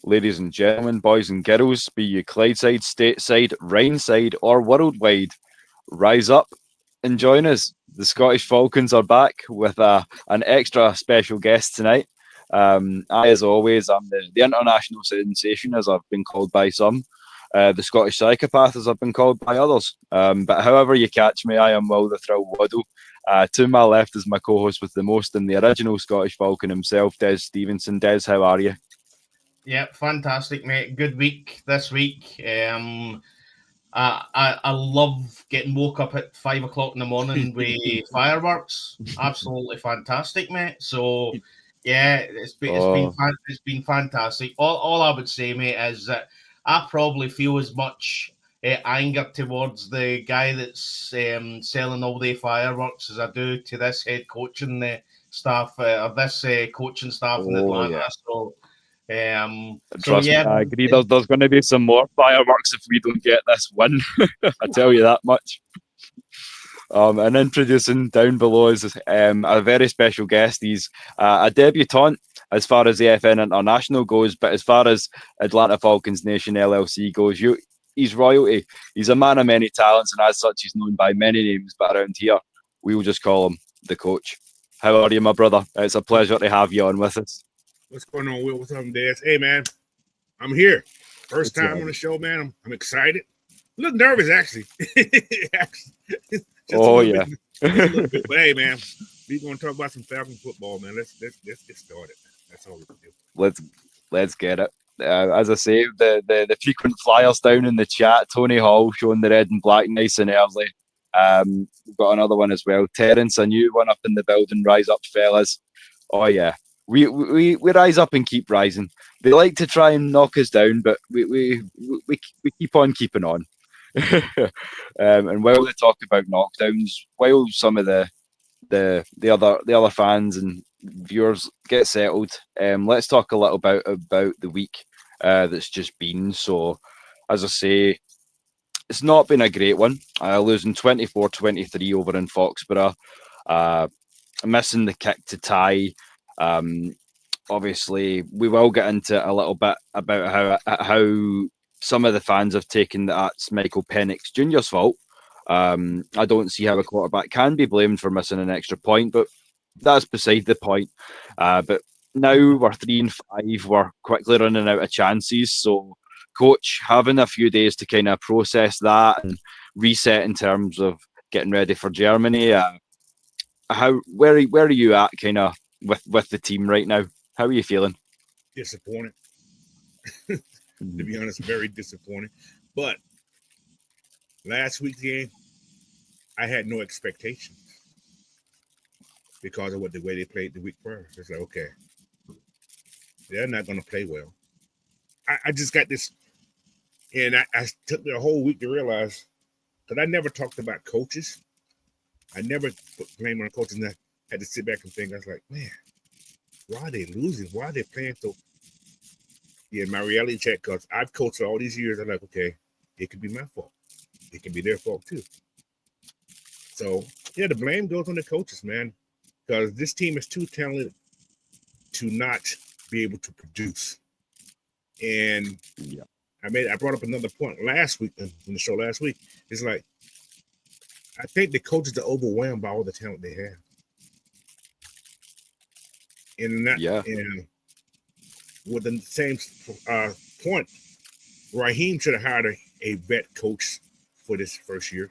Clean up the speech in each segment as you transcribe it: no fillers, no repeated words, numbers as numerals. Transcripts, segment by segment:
Ladies and gentlemen, boys and girls, be you Clydeside, Stateside, Rhineside, or worldwide, rise up and join us. The Scottish Falcons are back with an extra special guest tonight. As always, I'm the international sensation, as I've been called by some. The Scottish psychopath, as I've been called by others. But however you catch me, I am Will the Thrill Waddell. To my left is my co-host with the most and the original Scottish Falcon himself, Des Stevenson. Des, how are you? Yeah, fantastic, mate. Good week this week. I love getting woke up at 5 o'clock in the morning with fireworks. Absolutely fantastic, mate. So yeah, Oh, it's been fantastic. All I would say, mate, is that I probably feel as much anger towards the guy that's selling all the fireworks as I do to this head coaching staff or this coaching staff in oh Atlanta. yeah. So Trust me, yeah, I agree. There's going to be some more fireworks if we don't get this win. I tell you that much. And introducing down below is a very special guest. He's a debutant as far as the AFN International goes, but as far as Atlanta Falcons Nation LLC goes, he's royalty. He's a man of many talents, and as such, he's known by many names. But around here, we will just call him the coach. How are you, my brother? It's a pleasure to have you on with us. What's going on, Will? What's up, Des? Hey, man, I'm here. First What's time up? on the show, man. I'm excited. A little nervous, actually. Oh yeah. Bit, but hey, man, we're gonna talk about some Falcon football, man. Let's get started. That's all we can do. Let's get it. As I say, the frequent flyers down in the chat. Tony Hall showing the red and black nice and early. We've got another one as well. Terence, a new one up in the building. Rise up, fellas. Oh yeah. We rise up and keep rising. They like to try and knock us down, but we keep on keeping on. And while they talk about knockdowns, while some of the other fans and viewers get settled, let's talk a little about the week that's just been. So, as I say, it's not been a great one. Losing 24-23 over in Foxborough, missing the kick to tie. Obviously, we will get into a little bit about how some of the fans have taken that it's Michael Penix Jr.'s fault. I don't see how a quarterback can be blamed for missing an extra point, but that's beside the point. But now we're 3-5. We're quickly running out of chances. So, coach, having a few days to kind of process that and reset in terms of getting ready for Germany. Where are you at, kind of with the team right now? How are you feeling? Disappointed. To be honest, very disappointed. But last week's game, I had no expectations because of the way they played the week prior. It's like, okay, they're not going to play well. I just got this, and I took the whole week to realize, because I never talked about coaches. I never put blame on coaches, and I had to sit back and think. I was like, man, why are they losing? Why are they playing so? Yeah, my reality check, because I've coached all these years. I'm like, okay, it could be my fault. It can be their fault too. So, yeah, the blame goes on the coaches, man, because this team is too talented to not be able to produce. And Yeah. I brought up another point last week in the show last week. It's like, I think the coaches are overwhelmed by all the talent they have. And with the same point, Raheem should have hired a vet coach for this first year.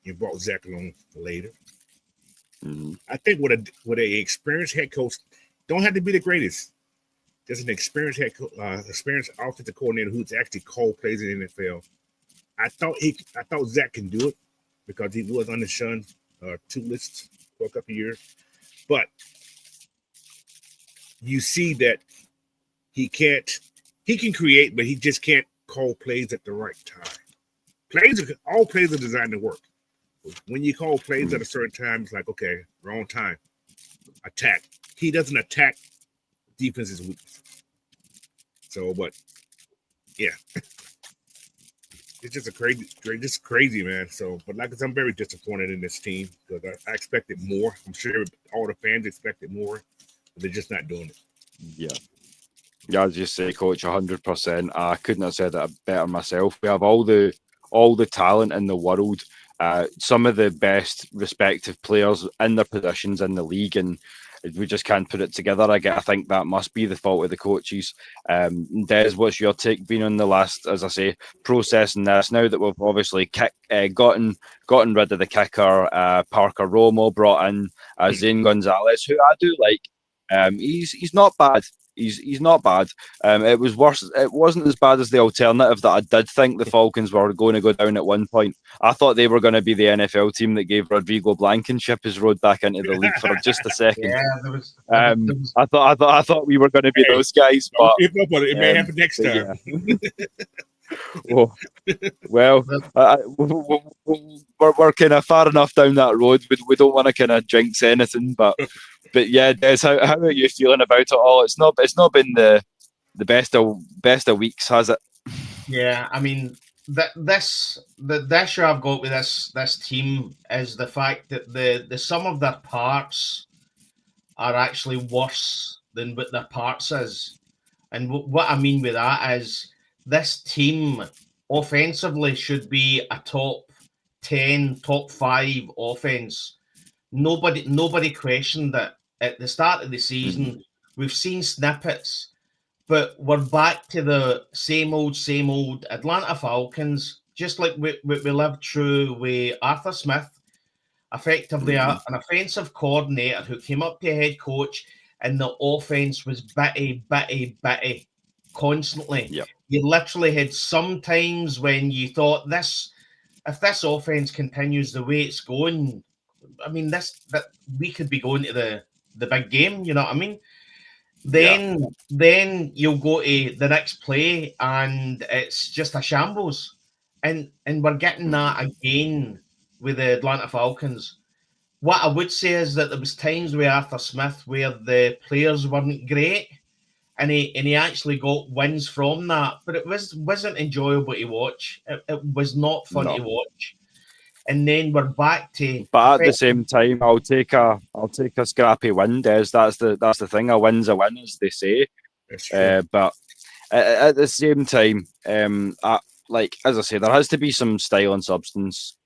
He brought Zach along later. Mm-hmm. I think with an experienced head coach, don't have to be the greatest. Just an experienced experienced offensive coordinator who's actually called plays in the NFL. I thought Zach can do it because he was on the Shun 2 lists for a couple of years, but you see that he can create, but he just can't call plays at the right time. All plays are designed to work. When you call plays at a certain time, it's like, okay, wrong time. Attack. He doesn't attack defense's weakness. So, but yeah. It's just crazy, man. So, but like I said, I'm very disappointed in this team because I expected more. I'm sure all the fans expected more, but they're just not doing it. Yeah. Yeah, as you say, Coach, 100%. I couldn't have said it better myself. We have all the talent in the world, some of the best respective players in their positions in the league, and we just can't put it together. I think that must be the fault of the coaches. Des, what's your take been on the last, as I say, processing this now that we've obviously gotten rid of the kicker, Parker Romo, brought in Zane Gonzalez, who I do like. He's not bad. He's not bad. It was worse. It wasn't as bad as the alternative that I did think the Falcons were going to go down at one point. I thought they were going to be the NFL team that gave Rodrigo Blankenship his road back into the league for just a second. Yeah, I thought we were going to be those guys, but it may happen next time. Yeah. Well, we're kind of far enough down that road. We don't want to kind of jinx anything, but yeah, Des, how are you feeling about it all? It's not been the best of weeks, has it? Yeah, I mean, the issue I've got with this team is the fact that the sum of their parts are actually worse than what their parts is, and what I mean with that is this team offensively should be a top 10, top 5 offense. Nobody questioned it at the start of the season. Mm-hmm. We've seen snippets, but we're back to the same old Atlanta Falcons, just like we lived through with Arthur Smith, effectively an offensive coordinator who came up to head coach, and the offense was bitty constantly. Yep. You literally had some times when you thought if this offense continues the way it's going, I mean, that we could be going to the big game, you know what I mean? Then you'll go to the next play and it's just a shambles. And we're getting that again with the Atlanta Falcons. What I would say is that there was times with Arthur Smith where the players weren't great, and he actually got wins from that, but it wasn't enjoyable to watch. It was not fun to watch. And then we're back to. But at the same time, I'll take a scrappy win, Des. That's the thing. A win's a win, as they say. But at the same time, as I say, there has to be some style and substance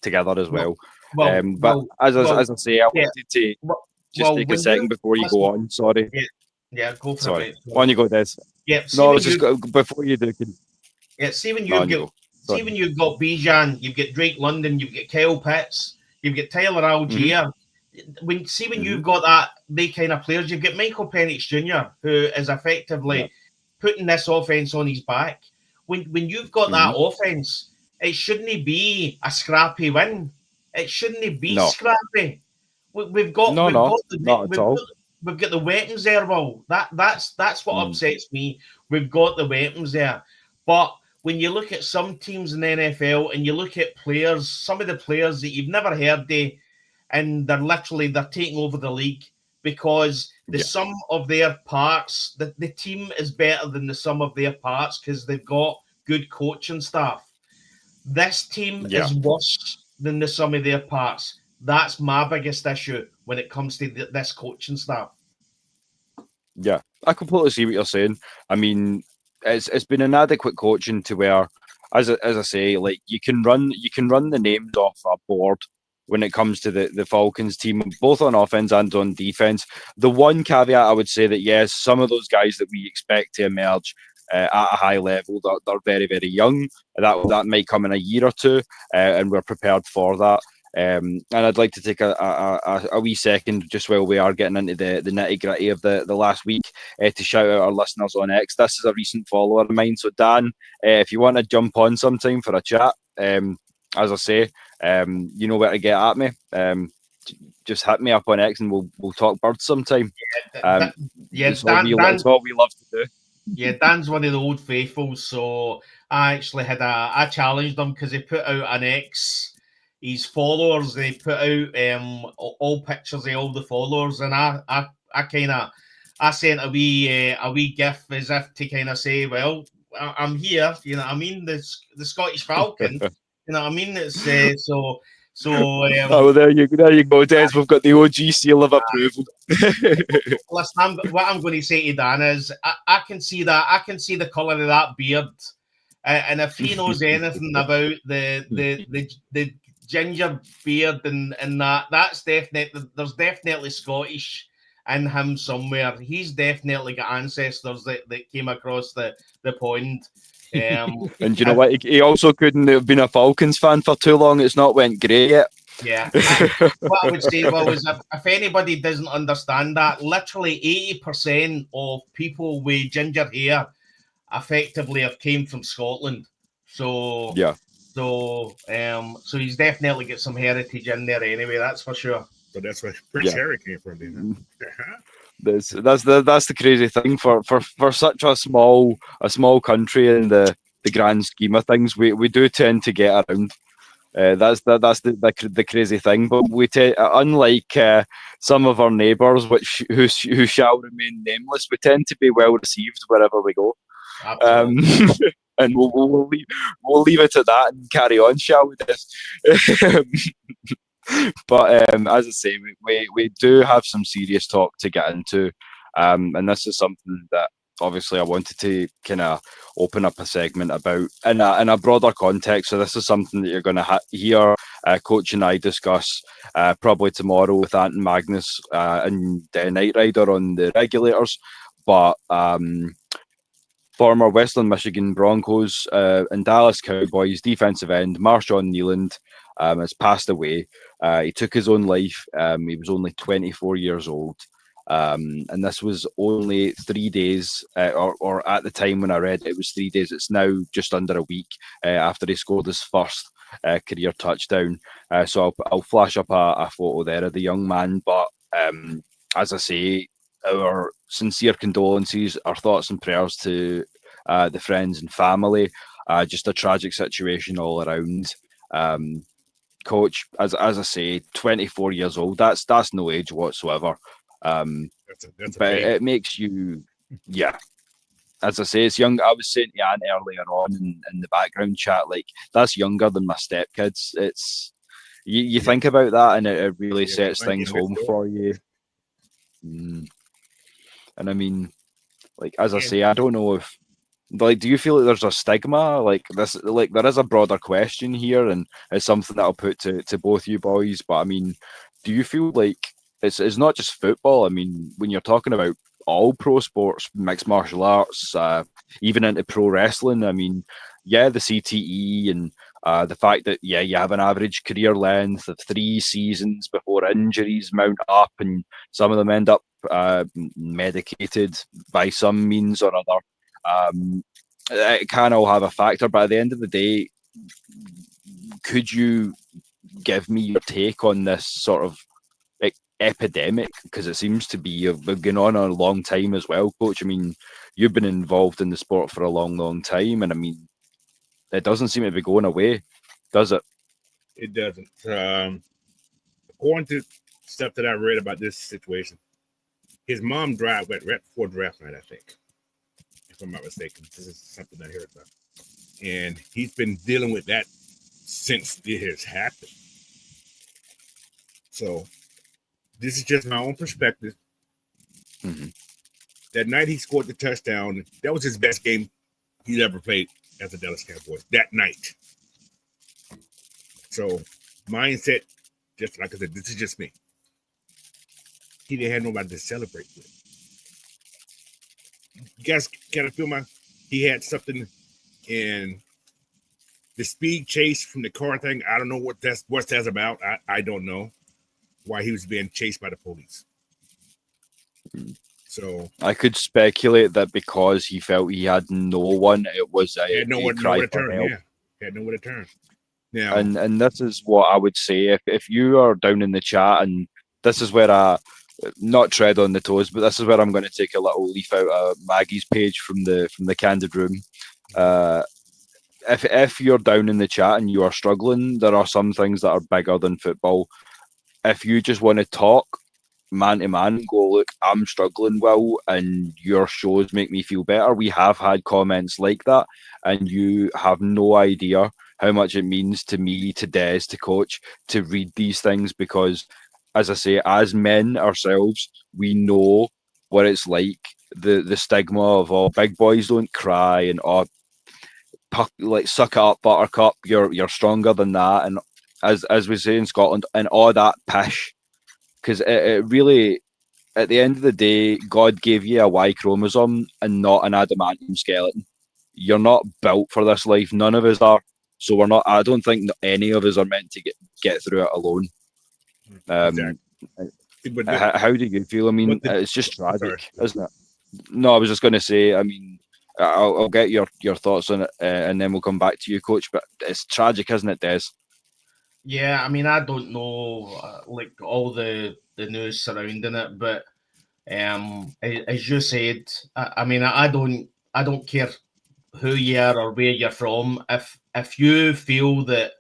together as well. As I say, I wanted to just take a second before you go on. Sorry. Yeah, go for Sorry. it. On you go, Des. Yeah. No, just before you do. Yeah, see when you've got Bijan, you've got Drake London, you've got Kyle Pitts, you've got Tyler Algier. Mm-hmm. When you've got that, they kind of players, you've got Michael Penix Jr., who is effectively putting this offense on his back. When you've got that offense, it shouldn't be a scrappy win. It shouldn't be scrappy. We've got the weapons there, Will. That's what upsets me. We've got the weapons there. But when you look at some teams in the NFL and you look at players, some of the players that you've never heard of, and they're taking over the league because the sum of their parts, the team is better than the sum of their parts because they've got good coaching staff. This team is worse than the sum of their parts. That's my biggest issue when it comes to this coaching staff. Yeah, I completely see what you're saying. I mean, it's been inadequate coaching to where, as I say, like you can run the names off a board when it comes to the Falcons team, both on offense and on defense. The one caveat I would say that yes, some of those guys that we expect to emerge at a high level, they're very, very young. That might come in a year or two, and we're prepared for that. And I'd like to take a wee second just while we are getting into the nitty gritty of the last week to shout out our listeners on X. This is a recent follower of mine. So Dan, if you want to jump on sometime for a chat, as I say, you know where to get at me. Just hit me up on X and we'll talk birds sometime. It's what we love to do. Yeah, Dan's one of the old faithfuls. So I actually I challenged him because he put out an X. His followers, they put out all pictures of all the followers, and I sent a wee gif as if to kind of say, well, I'm here, you know what I mean? The Scottish Falcon, you know what I mean? It's so. Oh, there you go, Des. We've got the OG seal of approval. Listen, what I'm going to say to Dan is, I can see that. I can see the colour of that beard. And if he knows anything about the ginger beard and that's definitely, there's definitely Scottish in him somewhere. He's definitely got ancestors that came across the pond. And you know what? He also couldn't have been a Falcons fan for too long. It's not went great yet. Yeah. What I would say, is if anybody doesn't understand that, literally 80% of people with ginger hair effectively have came from Scotland. So yeah. So he's definitely got some heritage in there anyway. That's for sure. So that's where Prince Harry came from, then. That's the crazy thing for such a small country in the grand scheme of things. We do tend to get around. That's the crazy thing. But unlike some of our neighbours, who shall remain nameless, we tend to be well received wherever we go. And we'll leave it at that and carry on, shall we? But as I say, we do have some serious talk to get into, and this is something that obviously I wanted to kind of open up a segment about in a broader context. So this is something that you're going to hear Coach and I discuss probably tomorrow with Ant and Magnus and Knight Rider on the regulators, but. Former Western Michigan Broncos and Dallas Cowboys defensive end Marshawn Nealand has passed away. He took his own life. He was only 24 years old. And this was only 3 days, or at the time when I read it, it was 3 days. It's now just under a week after he scored his first career touchdown. So I'll flash up a photo there of the young man. But as I say, our sincere condolences, our thoughts and prayers to the friends and family. Just a tragic situation all around. Coach, as I say, 24 years old. That's no age whatsoever. But it makes you, yeah. As I say, it's young. I was saying to Anne earlier on in the background chat, like that's younger than my stepkids. It's you think about that, and it really sets things home for you. And I mean, like as I say, I don't know if, like, do you feel like there's a stigma like this? Like there is a broader question here, and it's something that I'll put to both you boys. But I mean, do you feel like it's not just football? I mean, when you're talking about all pro sports, mixed martial arts, even into pro wrestling, I mean, yeah, the CTE and the fact that you have an average career length of 3 seasons before injuries mount up, and some of them end up medicated by some means or other. It can all have a factor, but at the end of the day, could you give me your take on this sort of epidemic? Because it seems to be going on a long time as well, Coach. I mean, you've been involved in the sport for a long time, and I mean, it doesn't seem to be going away, does it? It doesn't. According to stuff that I read about this situation, his mom went right before draft night, I think, if I'm not mistaken. This is something I heard about. And he's been dealing with that since it has happened. So this is just my own perspective. Mm-hmm. That night he scored the touchdown. That was his best game he's ever played as a Dallas Cowboy that night. So mindset, just like I said, this is just me. He didn't have nobody to celebrate with. You guys kind of feel he had something in the speed chase from the car thing. I don't know what that's about. I don't know why he was being chased by the police. So I could speculate that because he felt he had no one, it was a cry for help. He had nowhere to turn. Yeah, and this is what I would say if you are down in the chat, and this is where I not tread on the toes, but this is where I'm going to take a little leaf out of Maggie's page from the Candid Room. If you're down in the chat and you are struggling, there are some things that are bigger than football. If you just want to talk man to man, go, look, I'm struggling, Will, and your shows make me feel better. We have had comments like that, and you have no idea how much it means to me, to Des, to Coach, to read these things, because, as I say, as men ourselves, we know what it's like the stigma of big boys don't cry and like suck it up, Buttercup. You're stronger than that, and as we say in Scotland, and all that pish, because it really, at the end of the day, God gave you a Y chromosome and not an adamantium skeleton. You're not built for this life. None of us are. So we're not. I don't think any of us are meant to get through it alone. Exactly. How do you feel? I mean, it's just tragic, isn't it? No, I was just going to say. I mean, I'll get your thoughts on it, and then we'll come back to you, Coach. But it's tragic, isn't it, Des? Yeah, I mean, I don't know like all the news surrounding it, but as you said, I mean, I don't care who you are or where you're from. If you feel that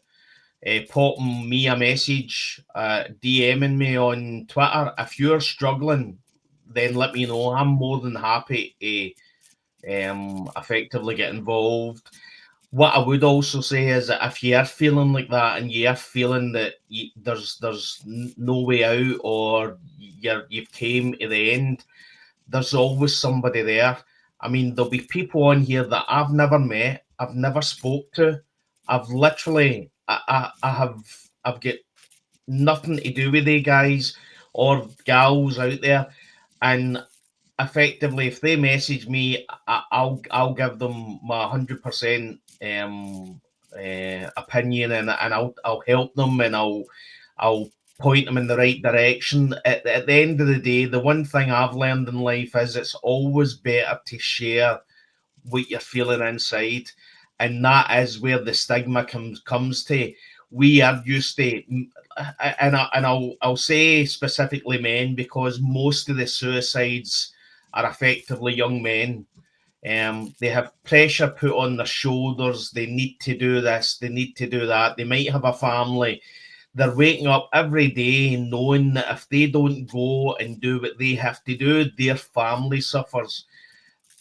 popping me a message, DMing me on Twitter, if you're struggling, then let me know. I'm more than happy to effectively get involved. What I would also say is that if you are feeling like that and you are feeling that there's no way out, or you've came to the end, there's always somebody there. I mean, there'll be people on here that I've never met, I've never spoke to. I've literally, I've got nothing to do with the guys or gals out there, and effectively, if they message me, I'll give them my 100% opinion, and I'll help them, and I'll point them in the right direction. At the end of the day, the one thing I've learned in life is it's always better to share what you're feeling inside, and that is where the stigma comes to. We are used to, and I'll say specifically men, because most of the suicides are effectively young men. They have pressure put on their shoulders. They need to do this. They need to do that. They might have a family. They're waking up every day knowing that if they don't go and do what they have to do, their family suffers.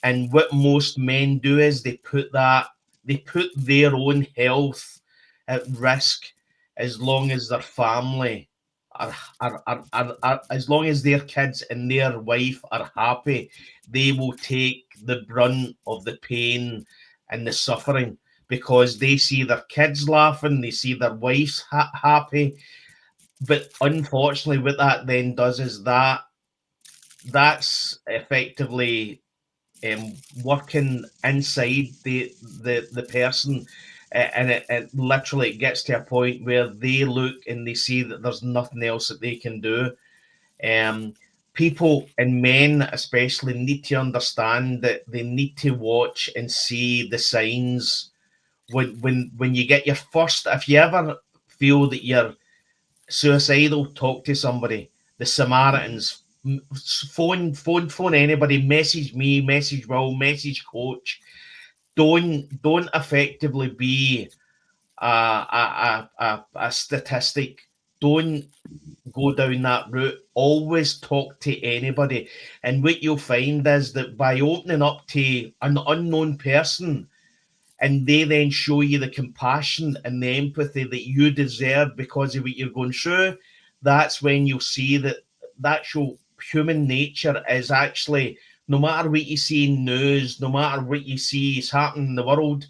And what most men do is they put their own health at risk, as long as their family are as long as their kids and their wife are happy, they will take the brunt of the pain and the suffering, because they see their kids laughing, they see their wives happy. But unfortunately, what that then does is that's effectively working inside the person, and it literally gets to a point where they look and they see that there's nothing else that they can do. People, and men especially, need to understand that they need to watch and see the signs when you get your first. If you ever feel that you're suicidal, talk to somebody. The Samaritans. Phone anybody. Message me. Message Will. Message Coach. Don't effectively be a statistic. Don't go down that route. Always talk to anybody. And what you'll find is that by opening up to an unknown person, and they then show you the compassion and the empathy that you deserve because of what you're going through, that's when you'll see that actual human nature is actually, no matter what you see in news, no matter what you see is happening in the world,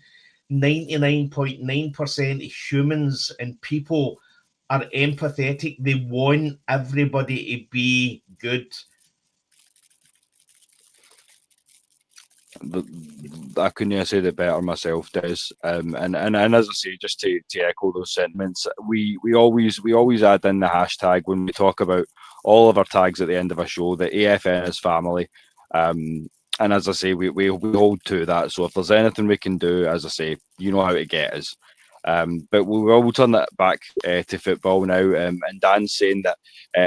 99.9% of humans and people are empathetic. They want everybody to be good. I couldn't have said it better myself, Des. And as I say, just to echo those sentiments, we always add in the hashtag when we talk about all of our tags at the end of a show, the AFN is family. And as I say, we hold to that. So if there's anything we can do, as I say, you know how to get us. But we'll turn that back to football now. And Dan's saying that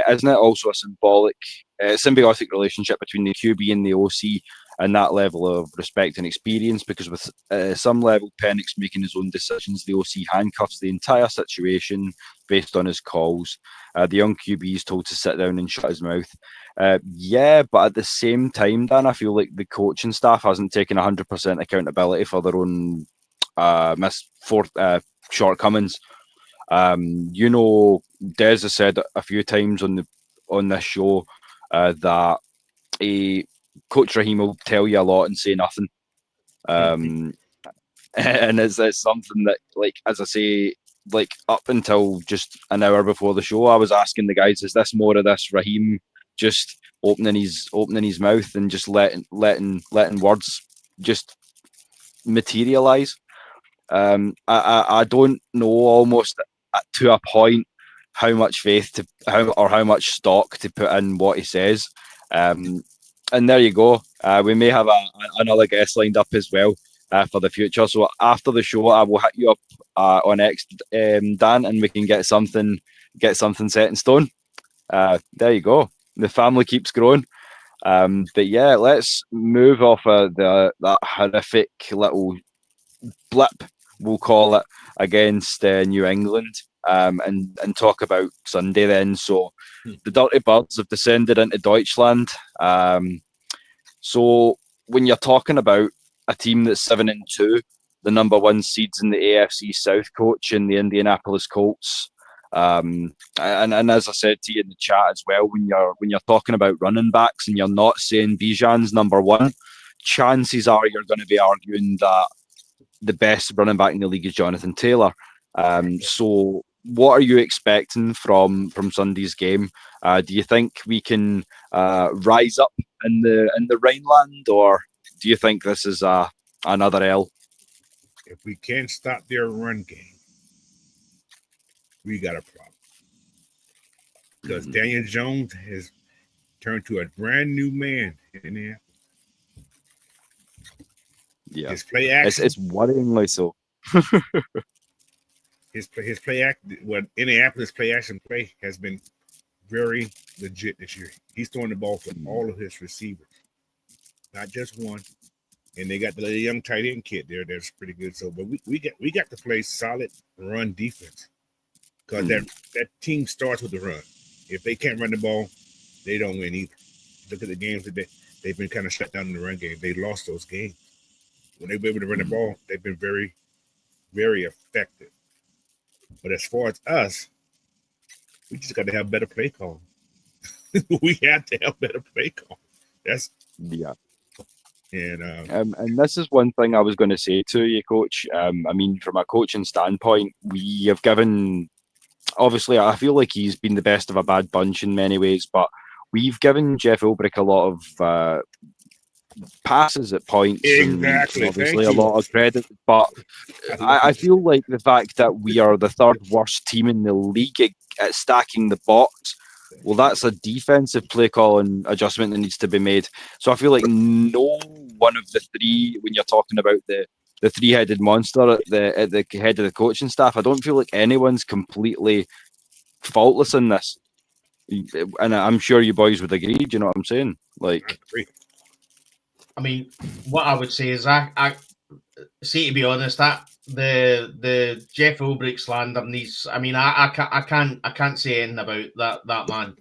isn't it also a symbiotic relationship between the QB and the OC, and that level of respect and experience, because with some level, Pennick's making his own decisions. The OC handcuffs the entire situation based on his calls. The young QB is told to sit down and shut his mouth. Yeah, but at the same time, Dan, I feel like the coaching staff hasn't taken 100% accountability for their own shortcomings. Des has said a few times on this show that Coach Raheem will tell you a lot and say nothing. And it's something that, like, as I say, like up until just an hour before the show, I was asking the guys, is this more of this Raheem just opening his mouth and just letting words just materialize? I don't know, almost to a point, how much faith how much stock to put in what he says. And there you go. We may have another guest lined up as well for the future. So after the show, I will hit you up on X, Dan, and we can get something set in stone. There you go. The family keeps growing. But yeah, let's move off that horrific little blip, we'll call it, against New England, and talk about Sunday then. So the Dirty Birds have descended into Deutschland. So when you're talking about a team that's 7-2, the number one seeds in the AFC South, coach, in the Indianapolis Colts, and as I said to you in the chat as well, when you're talking about running backs and you're not saying Bijan's number one, chances are you're going to be arguing that the best running back in the league is Jonathan Taylor. So what are you expecting from Sunday's game? Do you think we can rise up in the Rhineland, or do you think this is another L? If we can't stop their run game, we got a problem. Because Daniel Jones has turned to a brand new man in there. Yeah, his play action, it's worryingly so. his play action, Indianapolis play action play has been very legit this year. He's throwing the ball for all of his receivers, not just one. And they got the young tight end kid there that's pretty good. So, but we got to play solid run defense, because that team starts with the run. If they can't run the ball, they don't win either. Look at the games that they've been kind of shut down in the run game. They lost those games. When they've been able to run the ball, they've been very, very effective. But as far as us, we just got to have better play calling. We have to have better play calling. Yeah. And this is one thing I was going to say to you, Coach. I mean, from a coaching standpoint, we have given, obviously, I feel like he's been the best of a bad bunch in many ways, but we've given Jeff Ulbrich a lot of passes at points, exactly. And obviously a lot of credit. But I feel like the fact that we are the third worst team in the league at stacking the box, well, that's a defensive play calling adjustment that needs to be made. So I feel like no one of the three, when you're talking about the three-headed monster at the head of the coaching staff, I don't feel like anyone's completely faultless in this. And I'm sure you boys would agree. Do you know what I'm saying? Like, I mean, what I would say is, I see, to be honest, that the Jeff Ulbrich slander and these, I mean, I can't say anything about that man.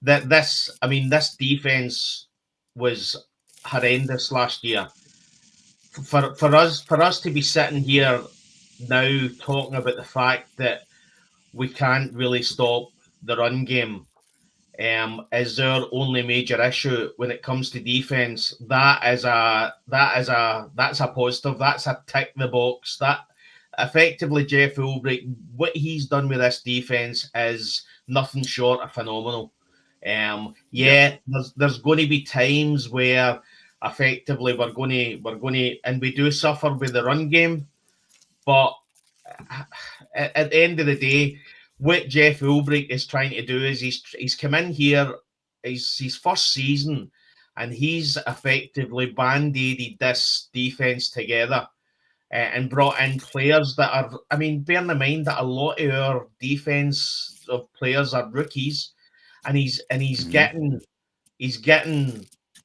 This defense was horrendous last year. For us to be sitting here now talking about the fact that we can't really stop the run game is our only major issue when it comes to defense. That's a positive. That's a tick the box. That effectively Jeff Ulbrich, what he's done with this defense is nothing short of phenomenal. There's going to be times where effectively we're going to, and we do suffer with the run game, but at the end of the day, what Jeff Ulbrich is trying to do is he's come in here, his first season, and he's effectively band-aided this defense together and brought in players that are, I mean, bearing in mind that a lot of our defense of players are rookies, and he's getting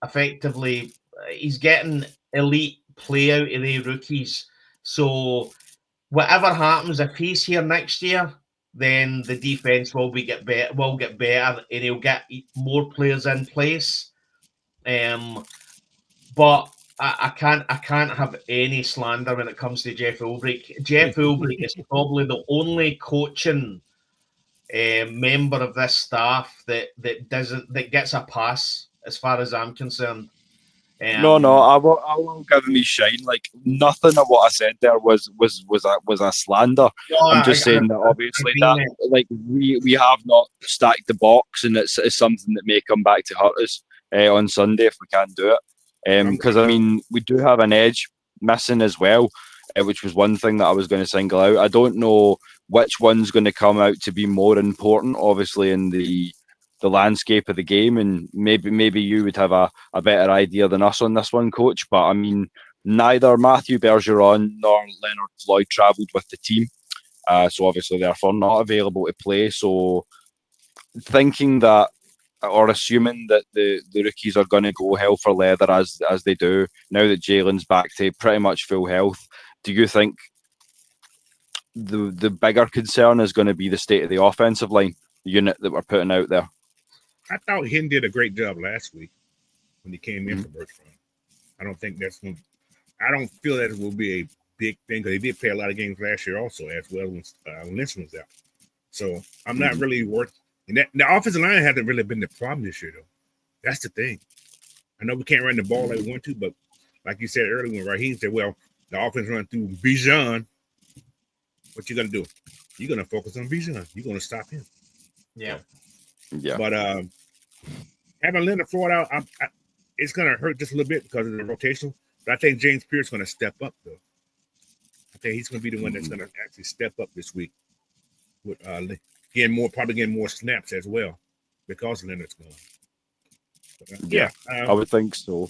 effectively, he's getting elite play out of the rookies. So whatever happens, if he's here next year, then the defense will get better, and he'll get more players in place. But I can't have any slander when it comes to Jeff Ulbrich. Jeff Ulbrich is probably the only coaching member of this staff that gets a pass, as far as I'm concerned. No, I will give him his shine. Like, nothing of what I said there was a slander. I'm just saying that obviously like we have not stacked the box, and it's something that may come back to hurt us on Sunday if we can't do it. Because I mean, we do have an edge missing as well, which was one thing that I was going to single out. I don't know which one's going to come out to be more important, obviously, in the landscape of the game, and maybe you would have a better idea than us on this one, Coach. But I mean, neither Matthew Bergeron nor Leonard Floyd travelled with the team, so obviously therefore not available to play. So thinking that, or assuming that the rookies are going to go hell for leather as they do now that Jalen's back to pretty much full health, do you think the bigger concern is going to be the state of the offensive line unit that we're putting out there? I thought Hen did a great job last week when he came in for Bergeron. I don't think I don't feel that it will be a big thing because he did play a lot of games last year also as well when Lynch was out. So I'm not really worth. And the offensive line hasn't really been the problem this year though. That's the thing. I know we can't run the ball like we want to, but like you said earlier when Raheem said, well, the offense run through Bijan. What you gonna do? You're gonna focus on Bijan. You're gonna stop him. Yeah. Yeah. But having Leonard Floyd out, it's going to hurt just a little bit because of the rotation. But I think James Pierce is going to step up, though. I think he's going to be the one that's going to actually step up this week with probably getting more snaps as well because Leonard's gone. But, I would think so.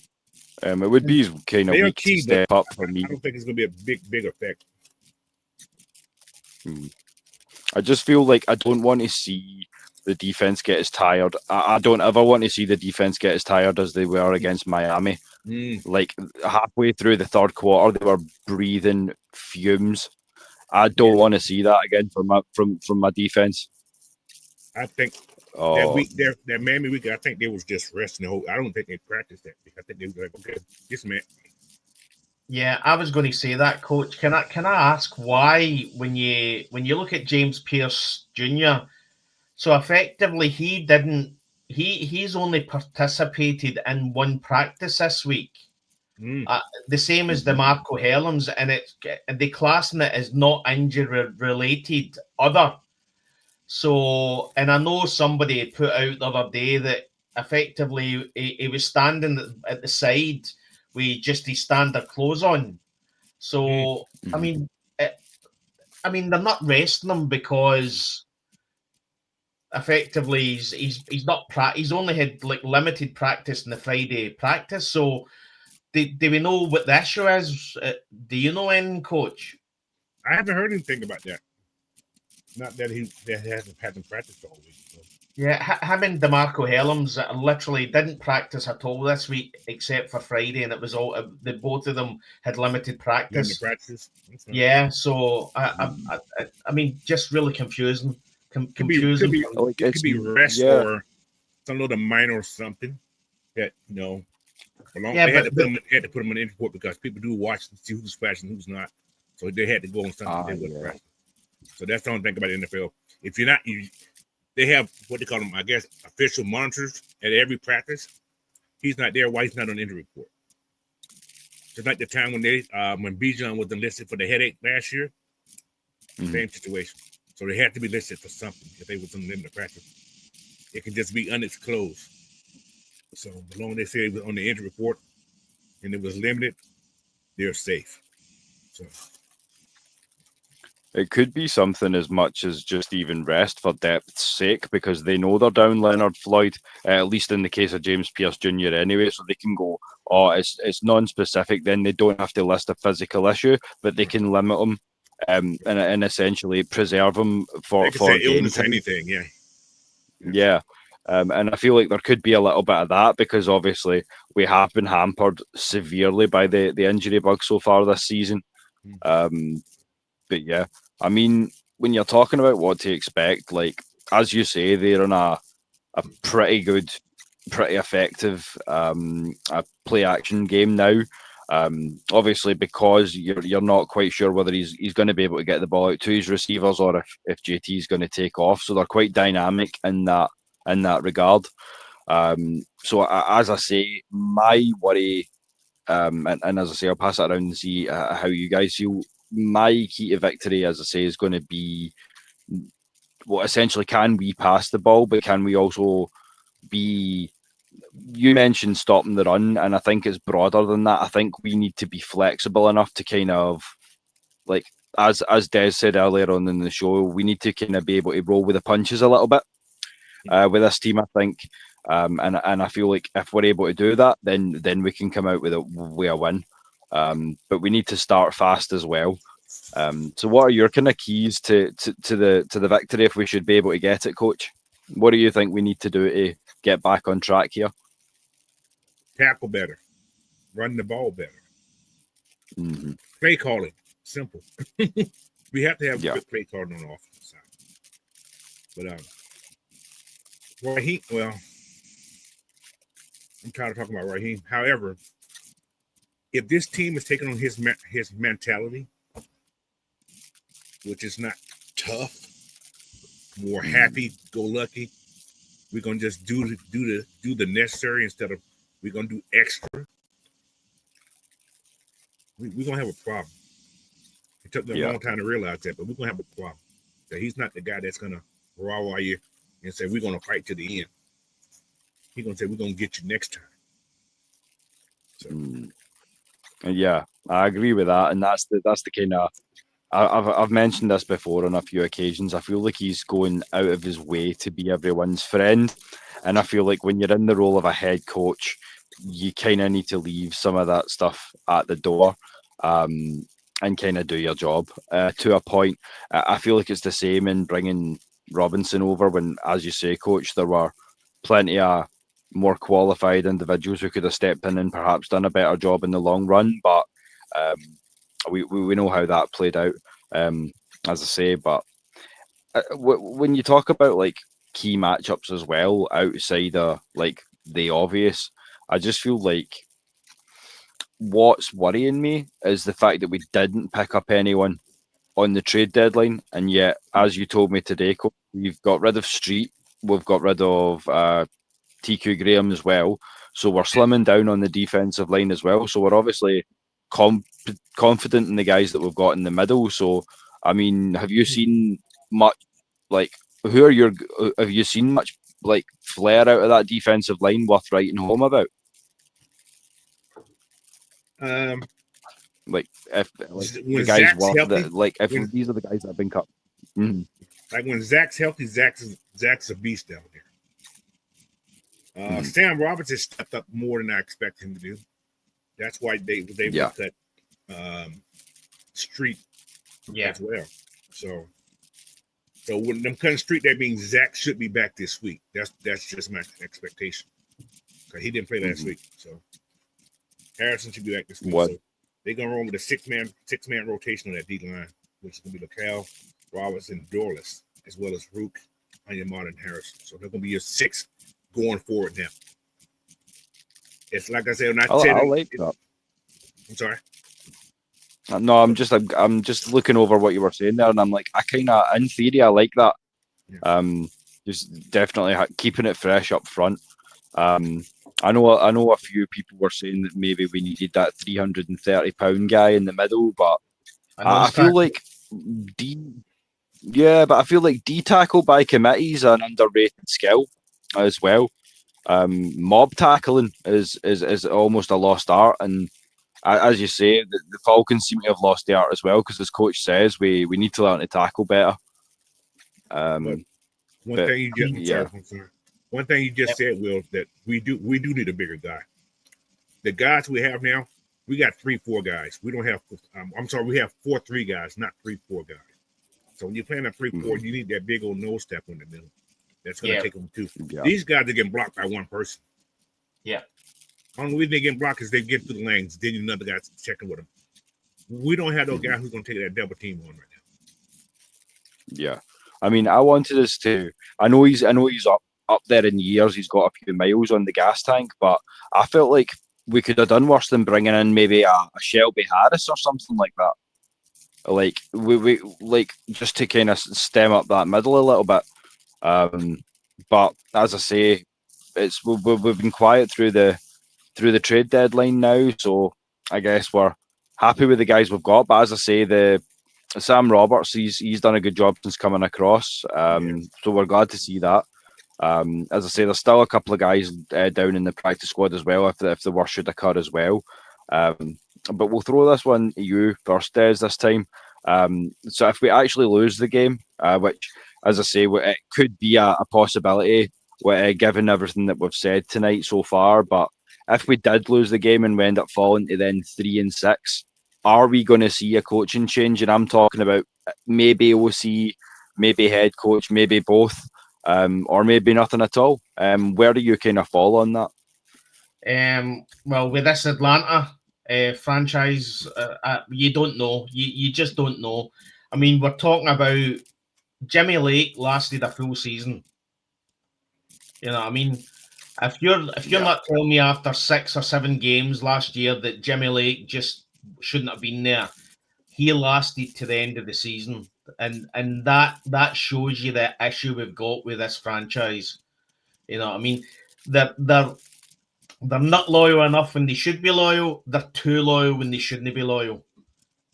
It would be kind of weak to step up for me. I don't think it's going to be a big effect. I just feel like I don't want to see the defense get as tired. I don't ever want to see the defense get as tired as they were against Miami. Like halfway through the third quarter, they were breathing fumes. I don't want to see that again from my defense. I think that week, that Miami week, I think they was just resting the whole. I don't think they practiced that week. I think they were like, okay, this man. Yeah, I was going to say that, Coach. Can I ask why when you look at James Pierce Jr., so effectively he's only participated in one practice this week. The same as DeMarco Hellams, and they classing it as not injury related other. So, and I know somebody put out the other day that effectively he was standing at the side with just his standard clothes on. So, I mean, they're not resting him because effectively he's not he's only had like limited practice in the Friday practice. So, do we know what the issue is? Do you know anything, Coach? I haven't heard anything about that. Not that he hasn't practiced all week. So. Yeah, him and DeMarco Hellams literally didn't practice at all this week except for Friday, and it was all both of them had limited practice. Yeah, so I mean, just really confusing. Confusing. It could be rest or some little minor or something that they had to put them in the report because people do watch and see who's flashing, who's not. So they had to go on something they wouldn't practice. So that's the only thing about the NFL. If you're not, they have what they call them, I guess, official monitors at every practice. He's not there. Why he's not on the injury report? Just like the time when when Bijan was enlisted for the headache last year, same situation. So they had to be listed for something if they was in the practice. It can just be undisclosed. So as long as they say it was on the injury report and it was limited, they're safe. So. It could be something as much as just even rest for depth's sake because they know they're down Leonard Floyd, at least in the case of James Pierce Jr. anyway, so they can go, it's non-specific, then they don't have to list a physical issue, but they can limit them and essentially preserve them for illness or anything, yeah. Yeah. And I feel like there could be a little bit of that because obviously we have been hampered severely by the injury bug so far this season. But yeah, I mean, when you're talking about what to expect, like, as you say, they're in a pretty good, pretty effective play action game now. Obviously, because you're not quite sure whether he's going to be able to get the ball out to his receivers or if JT is going to take off. So they're quite dynamic in that regard. So as I say, my worry and as I say, I'll pass it around and see how you guys feel. My key to victory, as I say, is going to be what essentially can we pass the ball, but can we also be. You mentioned stopping the run, and I think it's broader than that. I think we need to be flexible enough to kind of like, as Des said earlier on in the show, we need to kind of be able to roll with the punches a little bit with this team, I think. And I feel like if we're able to do that, then we can come out with a win. But we need to start fast as well. So what are your kind of keys to the victory if we should be able to get it, Coach? What do you think we need to do to get back on track here? Tackle better, run the ball better, play calling, simple. We have to have good play calling on the offensive side. But Raheem, well, I'm tired of talking about Raheem. However, if this team is taking on his mentality, which is not tough, more happy-go-lucky, we're gonna just do the necessary instead of we're gonna do extra. We're gonna have a problem. It took me a long time to realize that, but we're gonna have a problem. That he's not the guy that's gonna rah you and say we're gonna fight to the end. He's gonna say we're gonna get you next time. So. Yeah, I agree with that, and that's the kind of. I've mentioned this before on a few occasions. I feel like he's going out of his way to be everyone's friend, and I feel like when you're in the role of a head coach, you kind of need to leave some of that stuff at the door, and kind of do your job to a point. I feel like it's the same in bringing Robinson over when, as you say, Coach, there were plenty of more qualified individuals who could have stepped in and perhaps done a better job in the long run, but we know how that played out, as I say. But when you talk about like key matchups as well, outside of like the obvious, I just feel like what's worrying me is the fact that we didn't pick up anyone on the trade deadline, and yet, as you told me today, we've got rid of Street, we've got rid of TQ Graham as well, so we're slimming down on the defensive line as well. So we're obviously confident in the guys that we've got in the middle. So, I mean, have you seen much like have you seen much like Flair out of that defensive line worth writing home about? Like if the guys worth healthy, if these are the guys that have been cut. Like when Zach's healthy, Zach's a beast down there. Sam Roberts has stepped up more than I expect him to do. That's why they was able to cut Street as well. So when them cutting Street, that means Zach should be back this week. That's just my expectation. Because he didn't play last week. So Harrison should be back this week. So they're gonna roll with a six man rotation on that D line, which is gonna be LaCal, Roberts, and Dorless, as well as Rook, Anyamata, and Harrison. So they're gonna be your six going forward now. It's like I said, when I like that. I'm sorry. No, I'm just looking over what you were saying there, and I'm like, I kind of, in theory, I like that. Yeah. Just definitely keeping it fresh up front. I know a few people were saying that maybe we needed that 330-pound guy in the middle, but I feel like I feel like D tackle by committee is an underrated skill as well. Mob tackling is almost a lost art, and as you say, the Falcons seem to have lost the art as well, because as coach says, we need to learn to tackle better. One thing you just said, Will, that we do need a bigger guy. The guys we have now, we got 3-4 guys. We don't have. We have 4-3 guys, not 3-4 guys. So when you're playing a 3-4, you need that big old nose step in the middle. That's going to take them too. Yeah. These guys are getting blocked by one person. Yeah. Only reason they get blocked is they get through the lanes. Then another guy's checking with them. We don't have no guy who's going to take that double team on right now. Yeah. I mean, I wanted us to. I know he's up there in years. He's got a few miles on the gas tank, but I felt like we could have done worse than bringing in maybe a Shelby Harris or something like that. Like we just to kind of stem up that middle a little bit. But as I say, we've been quiet through the trade deadline now, so I guess we're happy with the guys we've got. But as I say, the Sam Roberts, he's done a good job since coming across. So we're glad to see that. As I say, there's still a couple of guys down in the practice squad as well, if the worst should occur as well. But we'll throw this one to you first, Des, this time. So if we actually lose the game, which, as I say, it could be a possibility, given everything that we've said tonight so far, but if we did lose the game and we end up falling to then 3-6, are we going to see a coaching change? And I'm talking about maybe OC, maybe head coach, maybe both, or maybe nothing at all. Where do you kind of fall on that? Well, with this Atlanta franchise, you don't know. You just don't know. I mean, we're talking about Jimmy Lake lasted a full season. You know what I mean? If you're not telling me after 6 or 7 games last year that Jimmy Lake just shouldn't have been there, he lasted to the end of the season, and that shows you the issue we've got with this franchise. You know what I mean? They're not loyal enough when they should be loyal. They're too loyal when they shouldn't be loyal.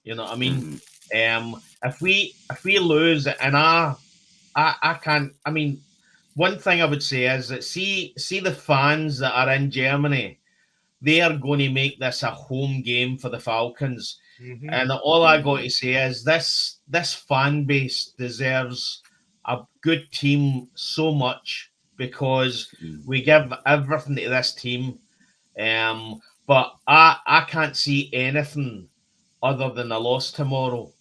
You know what I mean? If we lose, and I can't. I mean, one thing I would say is that see the fans that are in Germany, they are going to make this a home game for the Falcons. And all I got to say is this fan base deserves a good team so much, because we give everything to this team. But I can't see anything other than a loss tomorrow.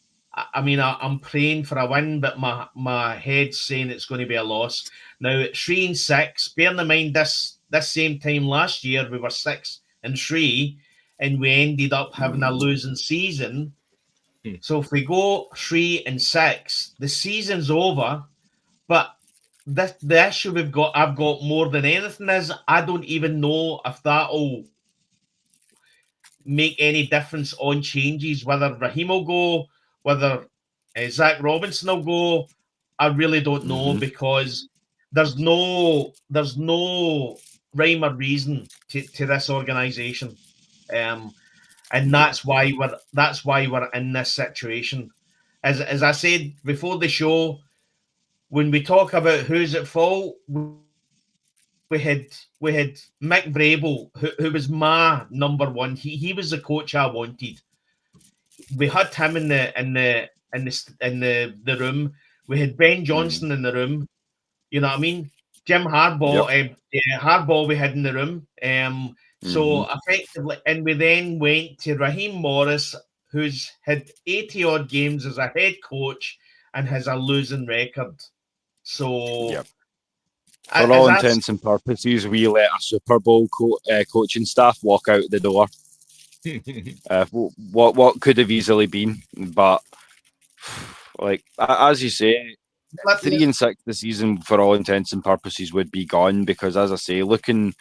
I mean, I'm praying for a win, but my head's saying it's going to be a loss. Now, at 3-6, bearing in mind this same time last year, we were 6-3, and we ended up having a losing season. So if we go 3-6, the season's over. But the issue I've got more than anything is I don't even know if that'll make any difference on changes, whether Raheem will go, whether Zach Robinson will go. I really don't know, because there's no rhyme or reason to this organization, and that's why we're in this situation. As I said before the show, when we talk about who's at fault, we had Mick Vrabel, who was my number one. He was the coach I wanted. We had him in the room. We had Ben Johnson in the room. You know what I mean? Jim Harbaugh, Harbaugh we had in the room. So effectively, and we then went to Raheem Morris, who's had 80 odd games as a head coach and has a losing record. So, for all intents and purposes, we let a Super Bowl coaching staff walk out the door. What could have easily been, but like as you say, 3-6 the season for all intents and purposes would be gone, because, as I say, looking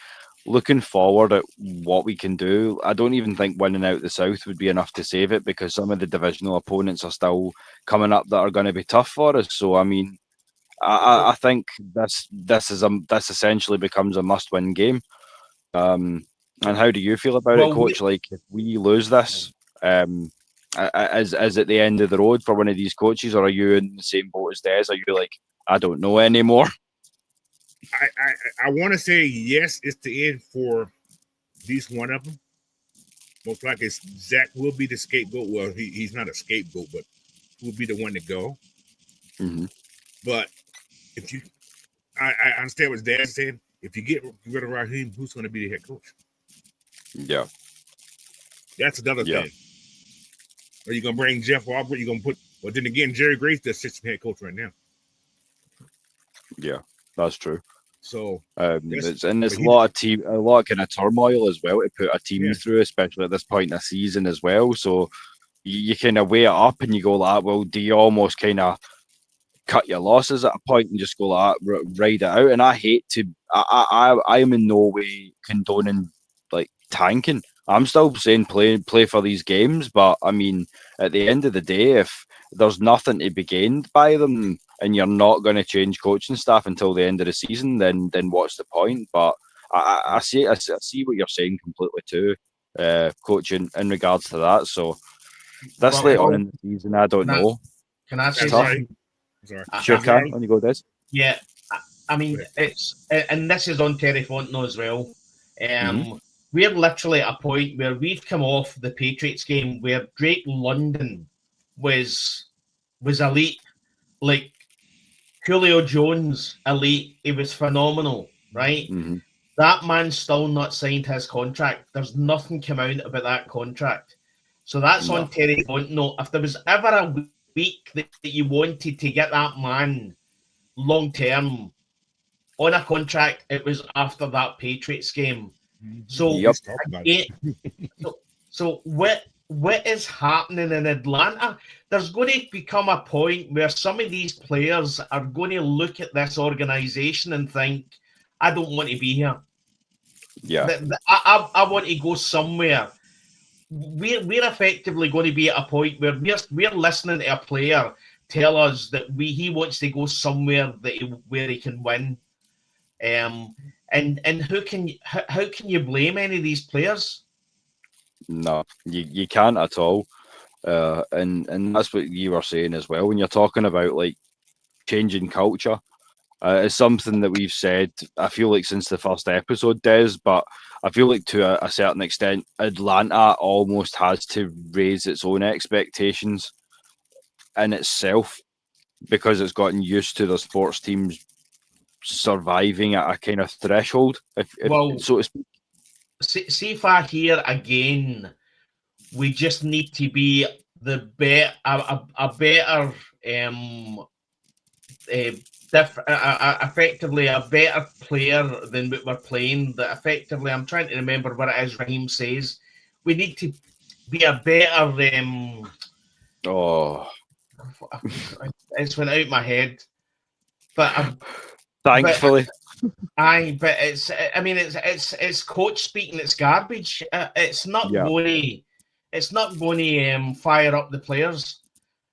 forward at what we can do, I don't even think winning out the South would be enough to save it, because some of the divisional opponents are still coming up that are going to be tough for us. So I mean, I think this essentially becomes a must-win game. And how do you feel about it, Coach? Like, if we lose this, is it the end of the road for one of these coaches, or are you in the same boat as Des? Are you like, I don't know anymore? I want to say yes, it's the end for at least one of them. Most likely, Zach will be the scapegoat. Well, he's not a scapegoat, but will be the one to go. But if you, I understand what Dad said. If you get rid of Raheem, who's going to be the head coach? Yeah, that's another thing. Are you going to bring Jeff Albert? You're going to put? Well, then again, Jerry Grace the assistant head coach right now. Yeah, that's true. So there's a lot of kind of turmoil as well to put a team through, especially at this point in the season as well. So you kind of weigh it up and you go like, well, do you almost kind of cut your losses at a point and just go like, ride it out? And I hate to, I am in no way condoning like tanking. I'm still saying play for these games, but I mean, at the end of the day, if there's nothing to be gained by them, and you're not going to change coaching staff until the end of the season, then what's the point? But I see what you're saying completely too. coaching in regards to that. So this late on in the season, I don't know. Can I say Sorry. something? Sure can. On you go, Des. Yeah, I mean, it's, and this is on Terry Fontenot as well. We're literally at a point where we've come off the Patriots game where Drake London was elite, like Julio Jones elite. He was phenomenal, right? Mm-hmm. That man's still not signed his contract. There's nothing come out about that contract. So that's on Terry Fontenot. If there was ever a week that you wanted to get that man long term on a contract, it was after that Patriots game. So, so what is happening in Atlanta? There's going to become a point where some of these players are going to look at this organization and think, I don't want to be here. Yeah, I want to go somewhere. We're effectively going to be at a point where we're listening to a player tell us that he wants to go somewhere where he can win. And how can you blame any of these players? No, you can't at all. And that's what you were saying as well when you're talking about like changing culture. It's something that we've said, I feel like, since the first episode, Des, but I feel like to a certain extent, Atlanta almost has to raise its own expectations in itself because it's gotten used to the sports teams surviving at a kind of threshold, if so to speak. See if I hear again, we just need to be a better effectively a better player than what we're playing. That effectively, I'm trying to remember what it is Raheem says. We need to be a better. It's went out my head, but thankfully, but it's. I mean, it's coach speaking. It's garbage. It's not going. It's not going to fire up the players.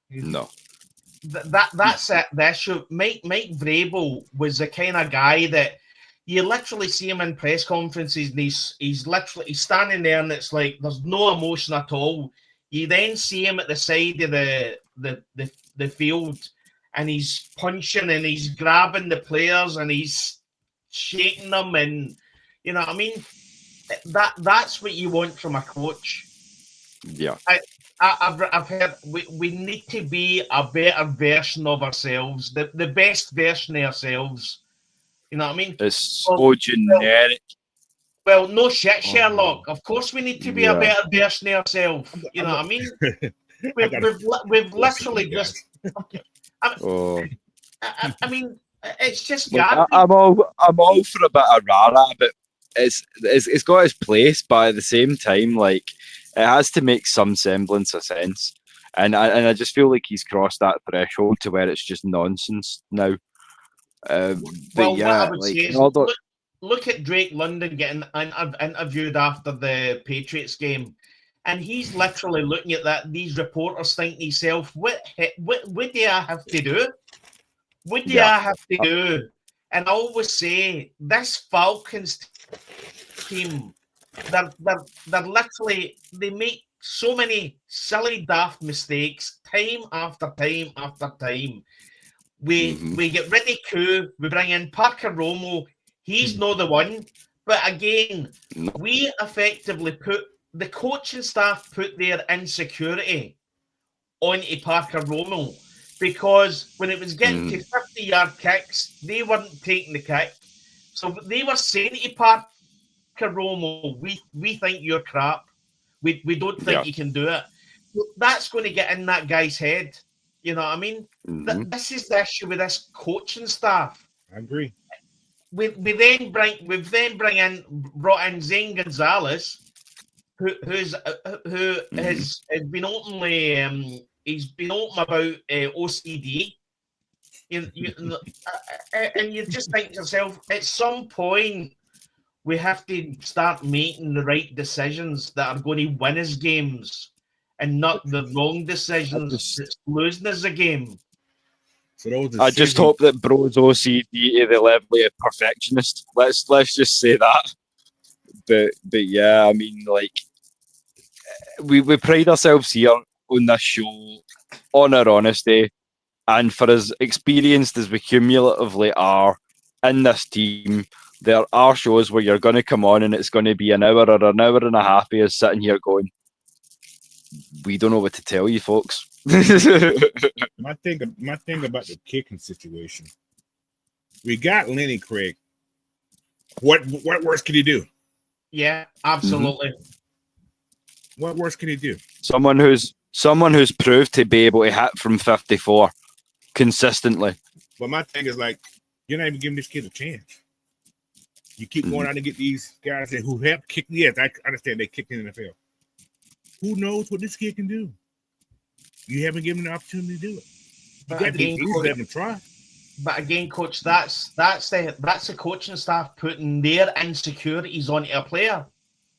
No. That's it. The issue. Mike Vrabel was the kind of guy that you literally see him in press conferences, and he's standing there, and it's like there's no emotion at all. You then see him at the side of the field, and he's punching and he's grabbing the players and he's shaking them, and you know what I mean. That's what you want from a coach. Yeah. I've heard we need to be a better version of ourselves, the best version of ourselves. You know what I mean? It's so generic. Well, no shit, Sherlock. Of course we need to be a better version of ourselves. You know what I mean? We've literally just... I mean, it's just garbage. I'm all for a bit of rah-rah, but it's got its place, but at the same time, like, it has to make some semblance of sense, and I just feel like he's crossed that threshold to where it's just nonsense now. But yeah, look at Drake London getting interviewed after the Patriots game, and he's literally looking at these reporters thinking to himself, what do I have to do? What do I have to do? And I always say this Falcons team. They're literally, they make so many silly, daft mistakes time after time after time. We get rid of Koo, we bring in Parker Romo. He's not the one, but again, we effectively put the coaching staff put their insecurity onto Parker Romo because when it was getting to 50-yard kicks, they weren't taking the kick, so they were saying to Parker Romo, we think you're crap. We don't think you can do it. That's going to get in that guy's head. You know what I mean? This is the issue with this coaching staff. I agree. We've then brought in Zane Gonzalez, who has been openly he's been open about OCD. And you just think to yourself, at some point, we have to start making the right decisions that are going to win us games and not the wrong decisions that's losing us a game. So I just hope that Bro's OCD to the level of perfectionist. Let's just say that. But yeah, I mean, like, we pride ourselves here on this show on our honesty, and for as experienced as we cumulatively are in this team, there are shows where you're going to come on and it's going to be an hour or an hour and a half of us sitting here going, we don't know what to tell you, folks. My thing about the kicking situation, we got Lenny Craig. What worse can he do? Yeah, absolutely. What worse can he do? Someone who's proved to be able to hit from 54 consistently. But my thing is like, you're not even giving this kid a chance. You keep going out and get these guys who have kicked. Yes, I understand they kicked in the NFL. Who knows what this kid can do? You haven't given him the opportunity to do it. You got to let him try. But again, coach, that's the coaching staff putting their insecurities onto a player.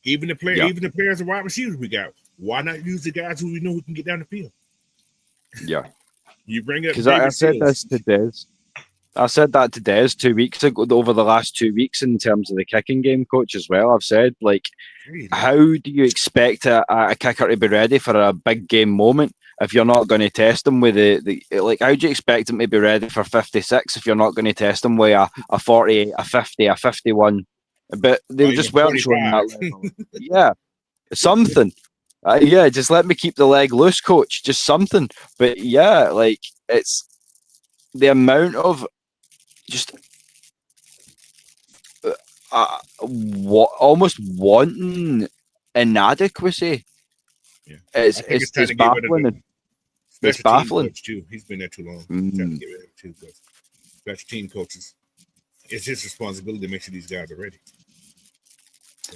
Even the players and wide receivers we got. Why not use the guys who we know who can get down the field? Yeah. You bring it up because I said this to Des. I said that to Des 2 weeks ago, over the last 2 weeks, in terms of the kicking game, coach, as well. I've said, like, how do you expect a kicker to be ready for a big game moment if you're not going to test them with the like, how do you expect them to be ready for 56 if you're not going to test them with a 48, a 50, a 51? But they just weren't showing that level. Yeah, something. Yeah, just let me keep the leg loose, coach. Just something. But yeah, like, it's the amount of just almost wanton inadequacy. Yeah. It's baffling. It's baffling. Too. He's been there too long. Trying to get rid of him too, because special team coaches, it's his responsibility to make sure these guys are ready.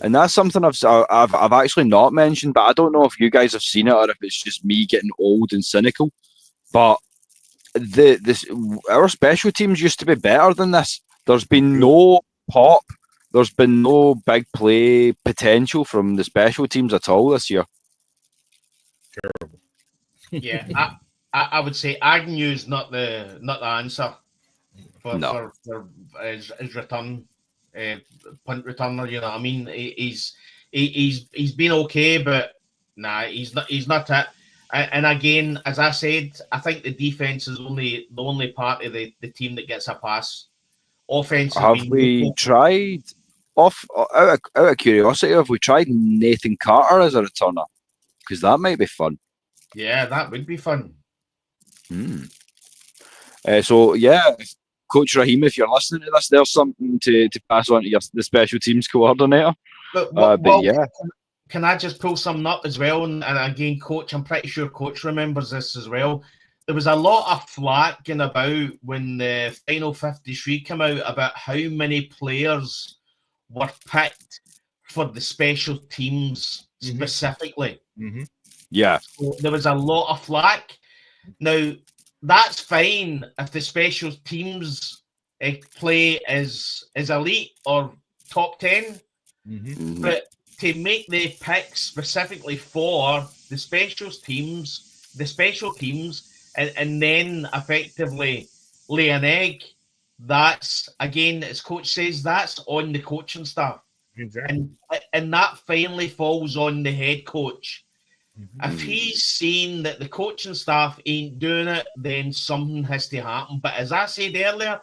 And that's something I've actually not mentioned, but I don't know if you guys have seen it or if it's just me getting old and cynical. But our special teams used to be better than this. There's been no pop. There's been no big play potential from the special teams at all this year. Terrible. Yeah, I would say Agnew's not the answer for his return, punt returner. You know what I mean? He's been okay, but nah, he's not it. And again, as I said, I think the defense is the only part of the team that gets a pass. Offense. Have we tried? Out of curiosity, have we tried Nathan Carter as a returner? Because that might be fun. Yeah, that would be fun. So yeah, Coach Raheem, if you're listening to this, there's something to pass on to the special teams coordinator. But yeah. Can I just pull something up as well? And again, Coach, I'm pretty sure Coach remembers this as well. There was a lot of flack going about when the final 53 came out about how many players were picked for the special teams specifically. Mm-hmm. Yeah. So there was a lot of flack. Now, that's fine if the special teams play is elite or top 10, but to make the pick specifically for the special teams, and then effectively lay an egg, that's, again, as Coach says, that's on the coaching staff. Exactly. And that finally falls on the head coach. If he's seeing that the coaching staff ain't doing it, then something has to happen. But as I said earlier,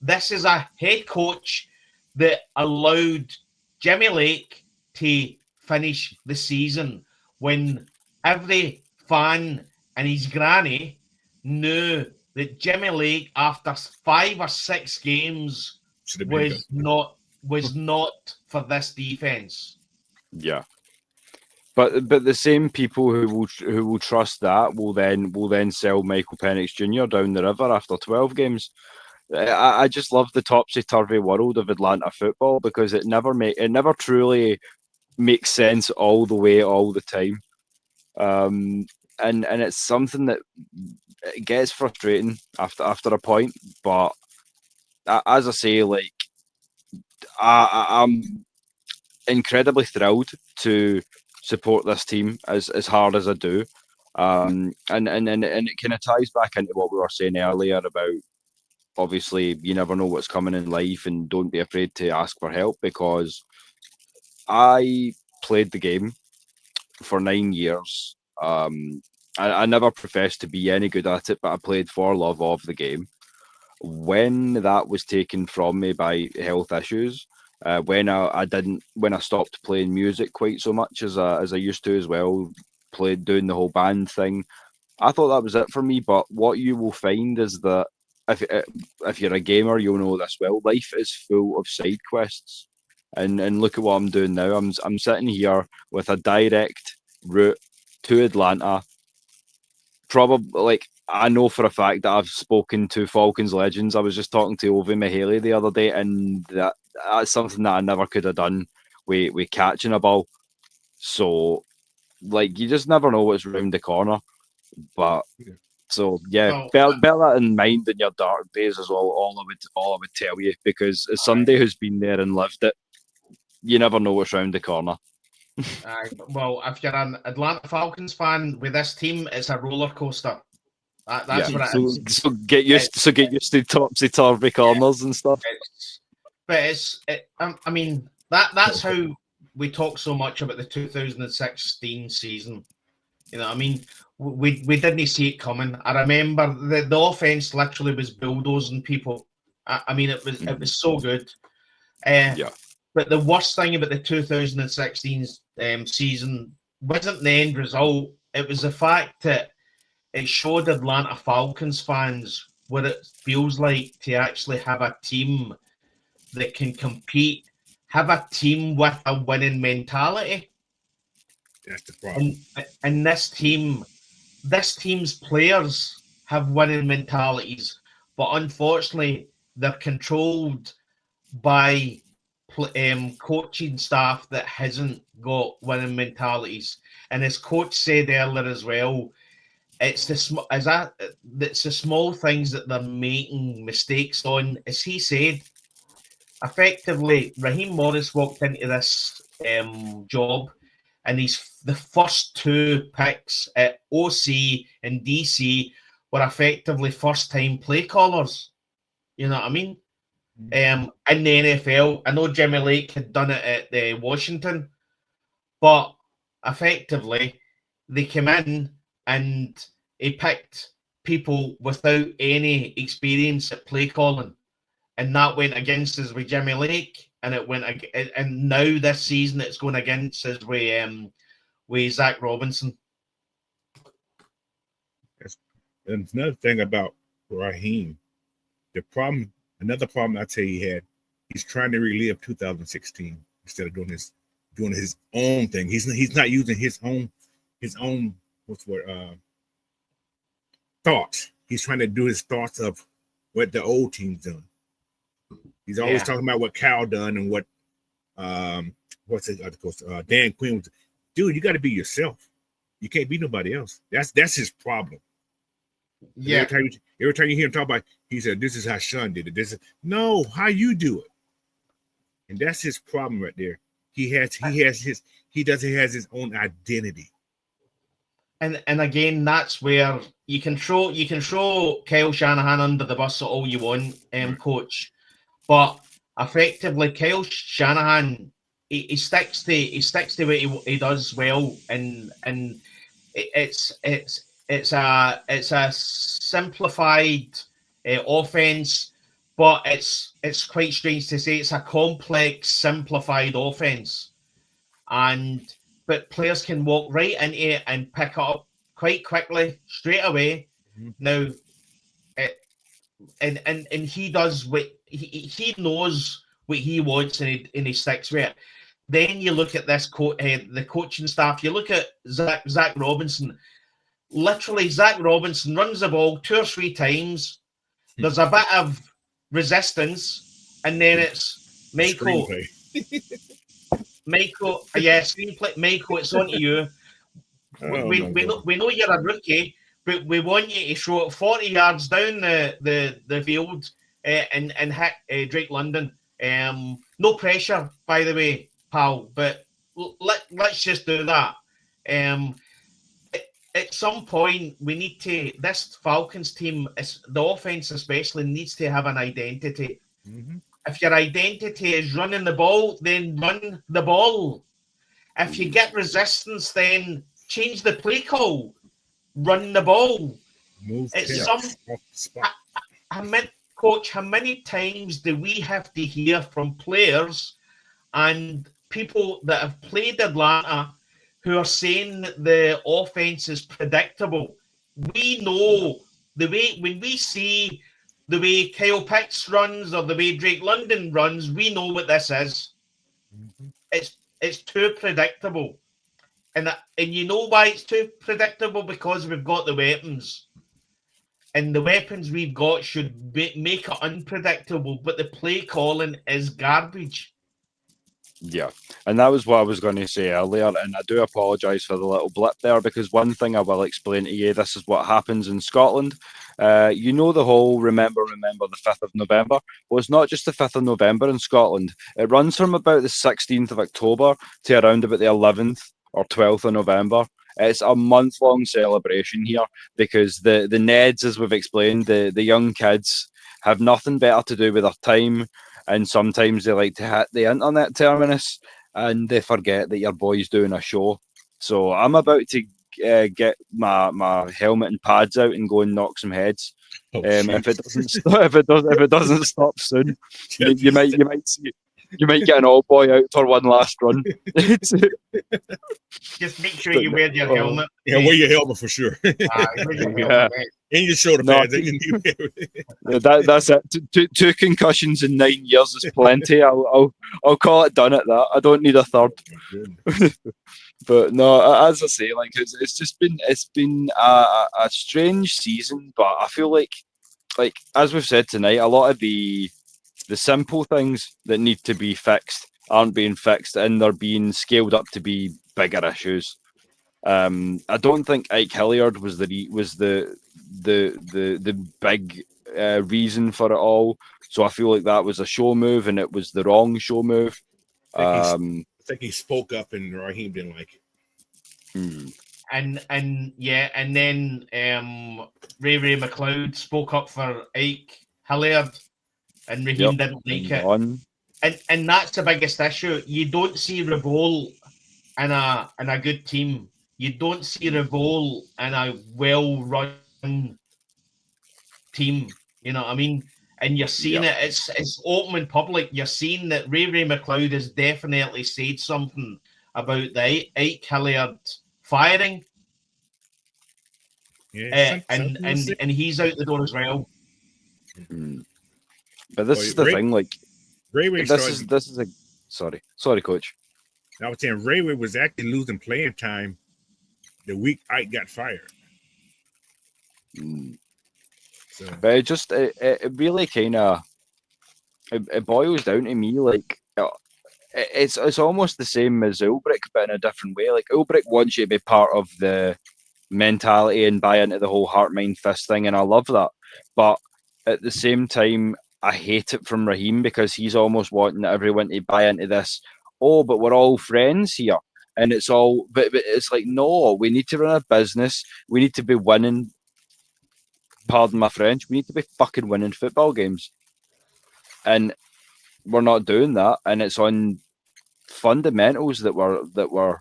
this is a head coach that allowed Jimmy Lake to finish the season when every fan and his granny knew that Jimmy Lake, after 5 or 6 games, was not for this defense. Yeah. But the same people who will trust that will then sell Michael Penix Jr. down the river after 12 games. I just love the topsy-turvy world of Atlanta football because it never truly makes sense all the way, all the time. And it's something that it gets frustrating after a point. But as I say, like, I'm incredibly thrilled to support this team as hard as I do. And it kind of ties back into what we were saying earlier about, obviously, you never know what's coming in life and don't be afraid to ask for help, because I played the game for 9 years. I never professed to be any good at it, but I played for love of the game. When that was taken from me by health issues, when I stopped playing music quite so much as I used to as well, doing the whole band thing, I thought that was it for me. But what you will find is that if you're a gamer, you'll know this well. Life is full of side quests, and look at what I'm doing now. I'm sitting here with a direct route to Atlanta. Probably, like, I know for a fact that I've spoken to Falcons legends. I was just talking to Ovi Mihaly the other day, and that's something that I never could have done with catching a ball. So, like, you just never know what's around the corner. But so yeah, bear that in mind in your dark days as well. All I would tell you, because as somebody who's been there and lived it, you never know what's around the corner. Well, if you're an Atlanta Falcons fan with this team, it's a roller coaster. That's what it is. So get used to topsy turvy corners and stuff. I mean, that's how we talk so much about the 2016 season. You know, I mean, we didn't see it coming. I remember the offense literally was bulldozing people. I mean, it was so good. But the worst thing about the 2016 season wasn't the end result. It was the fact that it showed Atlanta Falcons fans what it feels like to actually have a team that can compete, have a team with a winning mentality. That's the problem. And this team's players have winning mentalities, but unfortunately, they're controlled by coaching staff that hasn't got winning mentalities. And as coach said earlier as well, it's the small things that they're making mistakes on. As he said, effectively, Raheem Morris walked into this job, and the first two picks at OC and DC were effectively first-time play callers. You know what I mean? In the NFL, I know Jimmy Lake had done it at Washington, but effectively they came in and he picked people without any experience at play calling, and that went against us with Jimmy Lake, and now this season it's going against us with Zach Robinson. And another thing about Raheem, another problem I tell you he had, he's trying to relive 2016 instead of doing his own thing. He's not using his own thoughts. He's trying to do his thoughts of what the old team's done. He's always talking about what Cal done and what Dan Quinn was. Dude, you got to be yourself. You can't be nobody else. That's his problem. Yeah. Every time you hear him talk about, he said, "This is how Sean did it." No, how you do it, and that's his problem right there. He doesn't have his own identity. And again, that's where you can throw Kyle Shanahan under the bus all you want, coach, but effectively Kyle Shanahan he sticks to what he does well, and it's a simplified offense, but it's quite strange to say it's a complex, simplified offense, but players can walk right into it and pick it up quite quickly, straight away. Mm-hmm. Now, and he does what he knows what he wants, and he sticks with it. Then you look at this the coaching staff. You look at Zach Robinson. Literally, Zach Robinson runs the ball 2 or 3 times. There's a bit of resistance, and then it's Michael. Screenplay. Michael, it's on to you. We know you're a rookie, but we want you to throw it 40 yards down the field and hit Drake London. No pressure, by the way, pal, but let's just do that. At some point, we need to. This Falcons team, the offense especially, needs to have an identity. Mm-hmm. If your identity is running the ball, then run the ball. If you get resistance, then change the play call, run the ball. Move It's off some. the spot. Coach, how many times do we have to hear from players and people that have played Atlanta who are saying the offense is predictable? We know the way, when we see the way Kyle Pitts runs or the way Drake London runs, we know what this is. Mhm. It's too predictable. And you know why it's too predictable? Because we've got the weapons. And the weapons we've got should make it unpredictable, but the play calling is garbage. Yeah, and that was what I was going to say earlier, and I do apologise for the little blip there, because one thing I will explain to you, this is what happens in Scotland. You know the whole remember the 5th of November? Well, it's not just the 5th of November in Scotland. It runs from about the 16th of October to around about the 11th or 12th of November. It's a month-long celebration here, because the Neds, as we've explained, the young kids have nothing better to do with their time, and sometimes they like to hit the internet terminus and they forget that your boy's doing a show. So I'm about to get my helmet and pads out and go and knock some heads. Oh, If it doesn't stop soon, you might see. You might get an old boy out for one last run. Just make sure you wear your helmet. Yeah, wear your helmet for sure. Wear your Yeah. helmet, mate. And your shoulder No, pads. That's it. Two concussions in 9 years is plenty. I'll call it done at that. I don't need a third. But no, as I say, like it's been a strange season. But I feel like as we've said tonight, a lot of the simple things that need to be fixed aren't being fixed, and they're being scaled up to be bigger issues. I don't think Ike Hilliard was the big reason for it all. So I feel like that was a show move, and it was the wrong show move. I think he spoke up, and Raheem didn't like it. And then Ray McLeod spoke up for Ike Hilliard, and Raheem didn't like it. And that's the biggest issue. You don't see Revolt in a good team. You don't see Revolt in a well-run team. You know what I mean? And you're seeing it. It's open in public. You're seeing that Ray McLeod has definitely said something about the Ike Hilliard firing. Yeah, and he's out the door as well. But this is the thing, like Ray this is a sorry, coach. I was saying Ray was actually losing playing time the week Ike got fired. So. But it really kind of it boils down to me like it's almost the same as Ulbrich, but in a different way. Like Ulbrich wants you to be part of the mentality and buy into the whole heart, mind, fist thing, and I love that. But at the same time, I hate it from Raheem, because he's almost wanting everyone to buy into this. Oh, but we're all friends here, and it's all. But it's like, no, we need to run a business. We need to be winning. Pardon my French. We need to be fucking winning football games, and we're not doing that. And it's on fundamentals that were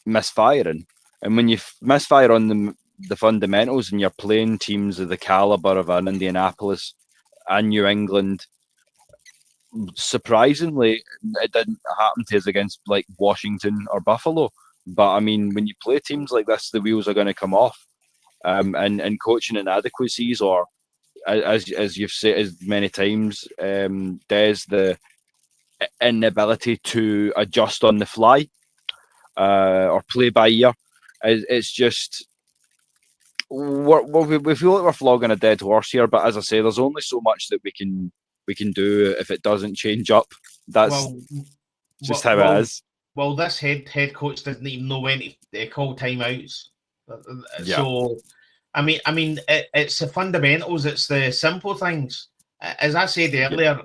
misfiring. And when you misfire on the fundamentals, and you're playing teams of the caliber of an Indianapolis and New England, surprisingly, it didn't happen to us against like Washington or Buffalo. But I mean, when you play teams like this, the wheels are going to come off. And coaching inadequacies, or as you've said as many times, there's the inability to adjust on the fly or play by ear. It's just we feel like we're flogging a dead horse here. But as I say, there's only so much that we can do if it doesn't change up. That's how it is. Well, this head coach doesn't even know when to call timeouts. Yeah. So, I mean, it's the fundamentals. It's the simple things. As I said earlier,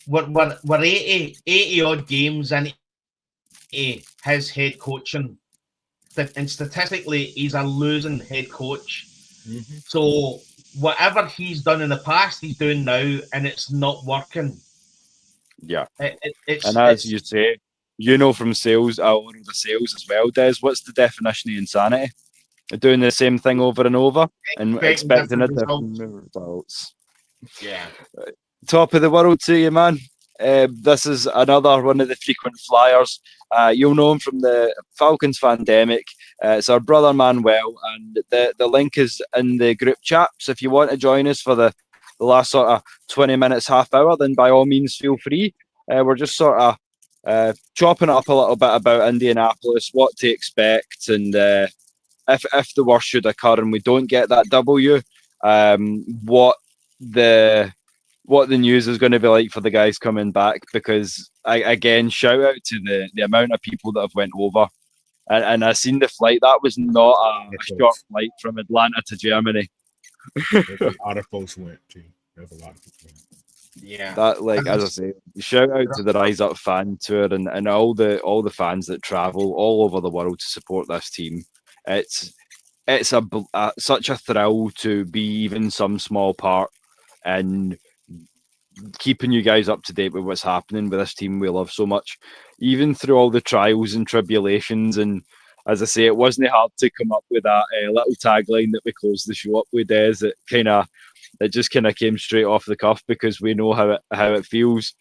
we're 80 odd games in his head coaching, and statistically, he's a losing head coach. Mm-hmm. So, whatever he's done in the past, he's doing now, and it's not working. Yeah. And as you say, you know from sales, or the sales as well, Des, what's the definition of insanity? Doing the same thing over and over and expecting a different results. Yeah. Top of the world to you, man. This is another one of the frequent flyers. You'll know him from the Falcons Pandemic. It's our brother Manuel, and the link is in the group chat. So if you want to join us for the last sort of 20 minutes, half hour, then by all means feel free. We're just sort of chopping it up a little bit about Indianapolis, what to expect, and if the worst should occur and we don't get that W, what the news is going to be like for the guys coming back. Because again, shout out to the amount of people that have went over, and I seen the flight. That was not a short flight from Atlanta to Germany. A lot of folks went too. There's a lot of people went. Yeah, that, like, as I say, shout out to the Rise Up fan tour and all the fans that travel all over the world to support this team. It's such a thrill to be even some small part and keeping you guys up to date with what's happening with this team we love so much, even through all the trials and tribulations. And as I say, it wasn't hard to come up with that little tagline that we closed the show up with. It just kind of came straight off the cuff because we know how it feels.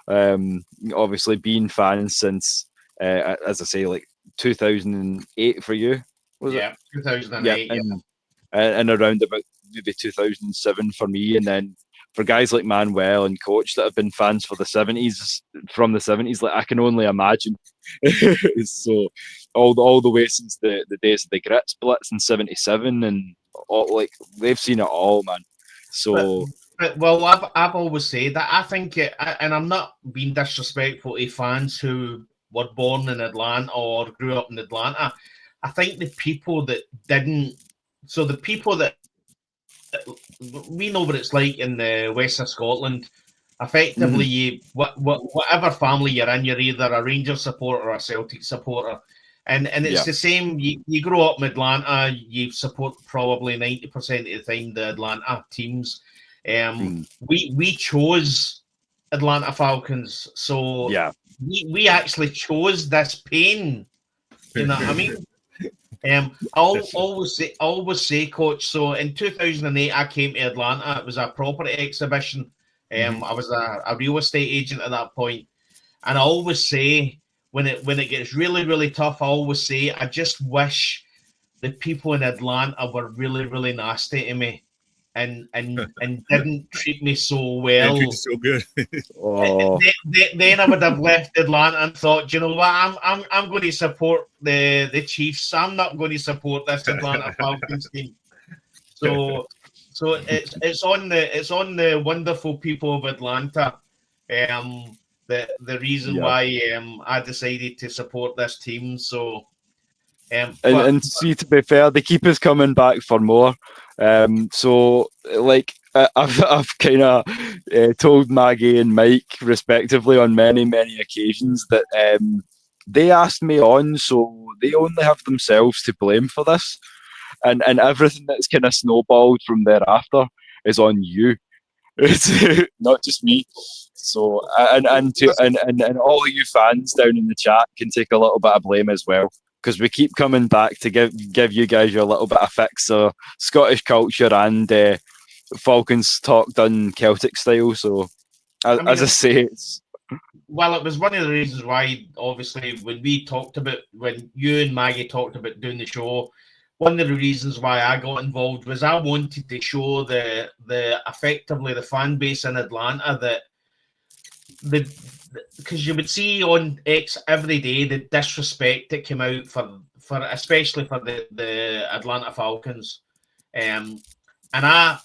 Obviously, being fans since as I say, like 2008 for you, was it? 2008. Yeah, and around about maybe 2007 for me, and then for guys like Manuel and Coach that have been fans for from the 70s, like I can only imagine. So all the way since the days of the grit splits in '77, and all, like, they've seen it all, man. So well, I've always said that I think and I'm not being disrespectful to fans who were born in Atlanta or grew up in Atlanta. I think the people that didn't, so the people that we know what it's like in the west of Scotland. Effectively, whatever family you're in, you're either a Rangers supporter or a Celtic supporter, and it's the same. You grow up in Atlanta, you support probably 90% of the time the Atlanta teams. We chose Atlanta Falcons, so we actually chose this pain. You know what I mean? I'll always say, Coach. So in 2008, I came to Atlanta. It was a property exhibition. I was a real estate agent at that point, and I always say when it gets really, really tough, I always say I just wish the people in Atlanta were really, really nasty to me, and didn't treat me so well. They so good. Then I would have left Atlanta and thought, you know what, I'm going to support the Chiefs. I'm not going to support this Atlanta Falcons team. So it's on the wonderful people of Atlanta. The reason why I decided to support this team. So and see, to be fair, they keep us coming back for more. So like I've kind of told Maggie and Mike respectively on many occasions that they asked me on, so they only have themselves to blame for this, and everything that's kind of snowballed from thereafter is on you. It's not just me. So and all of you fans down in the chat can take a little bit of blame as well, because we keep coming back to give you guys your little bit of fix of Scottish culture and Falcons talk done Celtic style. So as I say, well, it was one of the reasons why, obviously, when you and Maggie talked about doing the show, one of the reasons why I got involved was I wanted to show the effectively the fan base in Atlanta that because you would see on X every day the disrespect that came out for especially for the Atlanta Falcons, and I,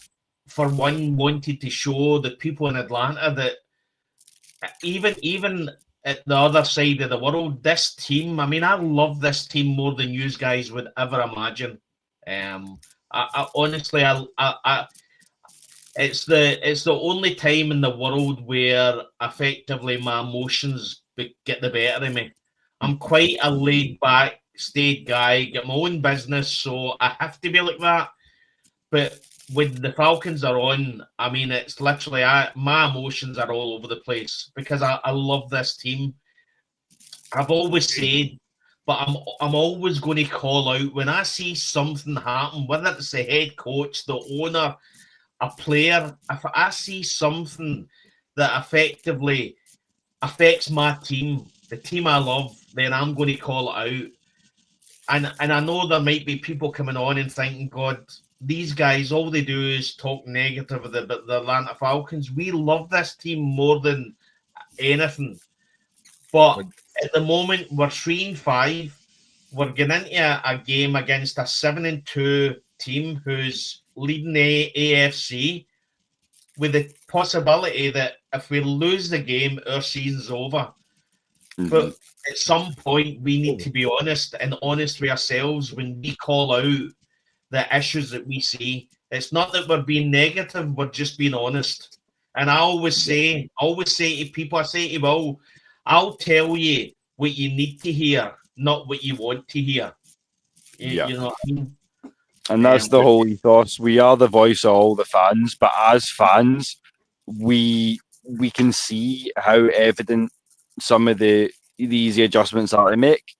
for one, wanted to show the people in Atlanta that even at the other side of the world, this team, I mean, I love this team more than you guys would ever imagine. I honestly, it's the only time in the world where effectively my emotions get the better of me. I'm quite a laid back, staid guy, get my own business, so I have to be like that. But when the Falcons are on, I mean, it's literally my emotions are all over the place because I love this team. I've always said, but I'm always going to call out when I see something happen, whether it's the head coach, the owner, a player. If I see something that effectively affects my team, the team I love, then I'm going to call it out. And I know there might be people coming on and thinking, God, these guys, all they do is talk negative about the Atlanta Falcons. We love this team more than anything. But at the moment, we're 3-5. We're getting into a game against a 7-2 team who's leading the AFC, with the possibility that if we lose the game, our season's over. Mm-hmm. But at some point, we need to be honest with ourselves when we call out the issues that we see. It's not that we're being negative, we're just being honest. And I always say to people, I say to Will, I'll tell you what you need to hear, not what you want to hear. You know what I mean? And that's the whole ethos. We are the voice of all the fans, but as fans, we can see how evident some of the easy adjustments are to make.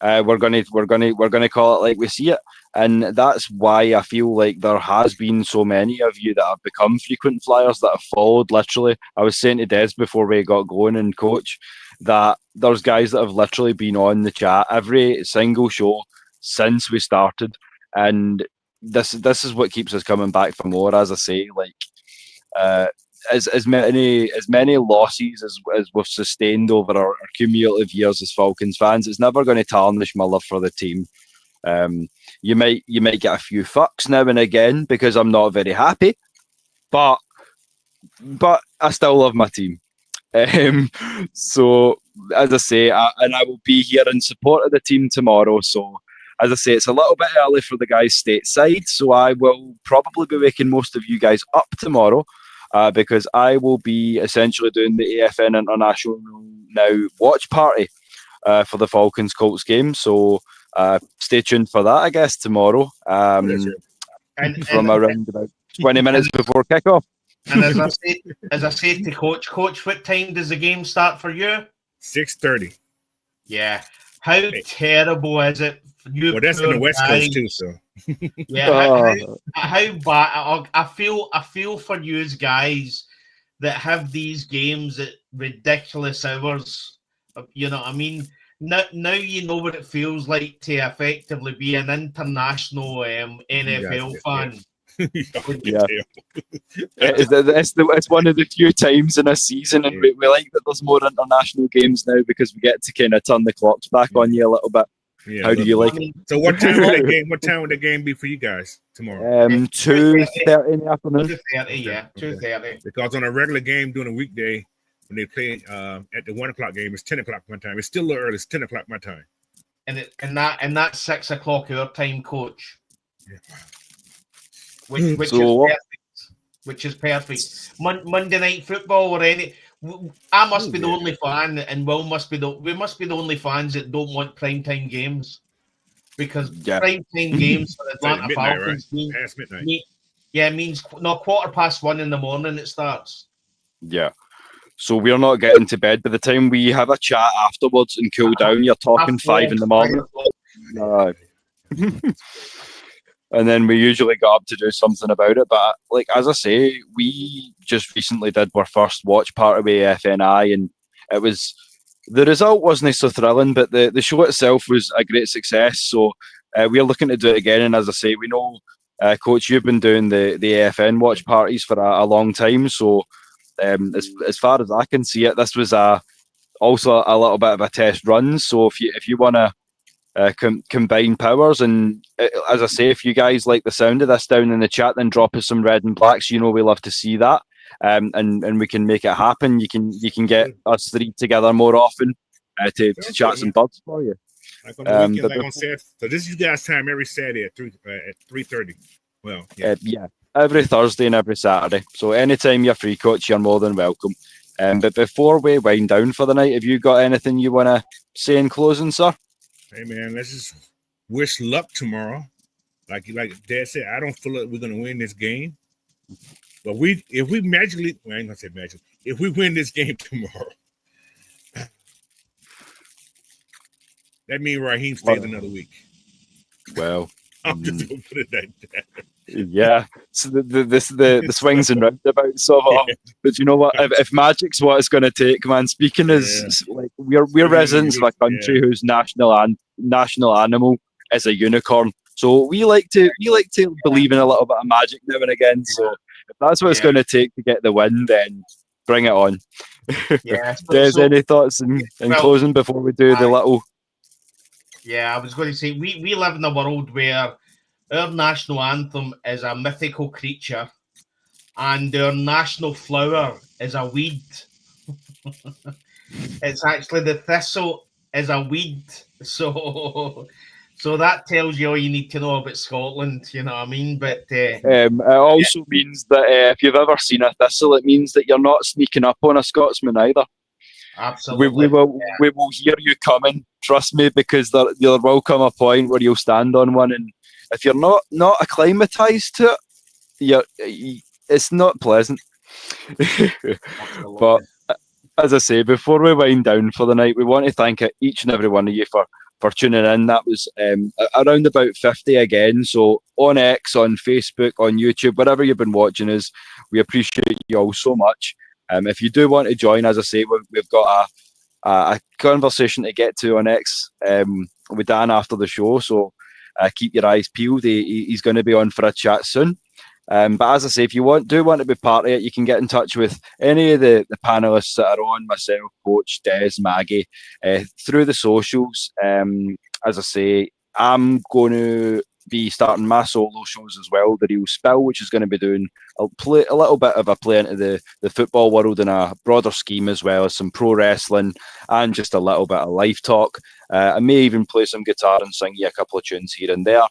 We're gonna call it like we see it, and that's why I feel like there has been so many of you that have become frequent flyers that have followed. Literally, I was saying to Des before we got going and coach that there's guys that have literally been on the chat every single show since we started, and this is what keeps us coming back for more. As I say, like as many losses as we've sustained over our cumulative years as Falcons fans, it's never going to tarnish my love for the team. You might get a few fucks now and again because I'm not very happy, but I still love my team. So as I say, I will be here in support of the team tomorrow. So as I say, it's a little bit early for the guys stateside, so I will probably be waking most of you guys up tomorrow. Because I will be essentially doing the AFN International Now watch party for the Falcons Colts game. So stay tuned for that, I guess, tomorrow. From around about 20 minutes before kickoff. And as I said to Coach, what time does the game start for you? 6:30. Yeah. How terrible is it? You that's in the West Coast too, so. Yeah, how bad? I feel for you guys that have these games at ridiculous hours. You know what I mean? Now you know what it feels like to effectively be an international NFL fan. It's one of the few times in a season, and we like that there's more international games now because we get to kind of turn the clocks back on you a little bit. Yeah, how do you like it? So what time would the game be for you guys tomorrow? 2:30 in the afternoon. 2:30. Because on a regular game during a weekday, when they play at the 1 o'clock game, it's 10 o'clock my time. It's still a little early. It's 10 o'clock my time. And that's 6 o'clock our time, Coach. Yeah. Which is perfect. Monday Night Football or any. I must be the only fan, and we must be the only fans that don't want primetime games, because primetime games for the Atlanta Falcons past midnight. Means not 1:15 in the morning it starts. Yeah. So we're not getting to bed by the time we have a chat afterwards and cool down. You're talking 5 in the morning. No. And then we usually go up to do something about it. But like as I say, we just recently did our first watch party with AFNI, and the result wasn't so thrilling, but the show itself was a great success. So we're looking to do it again. And as I say, we know, Coach, you've been doing the AFN watch parties for a long time. So as far as I can see it, this was also a little bit of a test run. So if you want to combine powers, and as I say, if you guys like the sound of this down in the chat, then drop us some red and blacks. You know we love to see that, and we can make it happen. You can get us three together more often to chat some buds for you. Like on the weekend, so this is you guys' time every Saturday at 3:30. Well, yeah, every Thursday and every Saturday. So anytime you're free, Coach, you're more than welcome. But before we wind down for the night, have you got anything you want to say in closing, sir? Hey man, let's just wish luck tomorrow. Like Dad said, I don't feel like we're gonna win this game. But if we magically, I ain't gonna say magically, if we win this game tomorrow, That means Raheem stays another week. Well, I'm just gonna put it like that. yeah. So the swings and roundabouts of it all. But you know what? If Magic's what it's going to take, man. Speaking as like we're residents of a country whose national animal is a unicorn. So we like to believe in a little bit of magic now and again. So if that's what it's going to take to get the win, then bring it on. Yeah. Des, any thoughts in closing before we do the little? Yeah, I was going to say we live in a world where our national anthem is a mythical creature, and our national flower is a weed. It's actually the thistle is a weed. So that tells you all you need to know about Scotland. You know what I mean? But it also means that if you've ever seen a thistle, it means that you're not sneaking up on a Scotsman either. Absolutely, we will hear you coming. Trust me, because there will come a point where you'll stand on one, and if you're not acclimatized to it, it's not pleasant. But as I say, before we wind down for the night, we want to thank each and every one of you for tuning in. That was around about 50 again. So on X, on Facebook, on YouTube, wherever you've been watching us, we appreciate you all so much. If you do want to join, as I say, we've got a conversation to get to on X with Dan after the show. So keep your eyes peeled. He's going to be on for a chat soon. But as I say, if you do want to be part of it, you can get in touch with any of the panelists that are on, myself, Coach, Des, Maggie, through the socials. As I say, I'm going to be starting my solo shows as well, The Real Spill, which is going to be doing a little bit of a play into the football world in a broader scheme, as well as some pro wrestling and just a little bit of life talk. I may even play some guitar and sing you a couple of tunes here and there.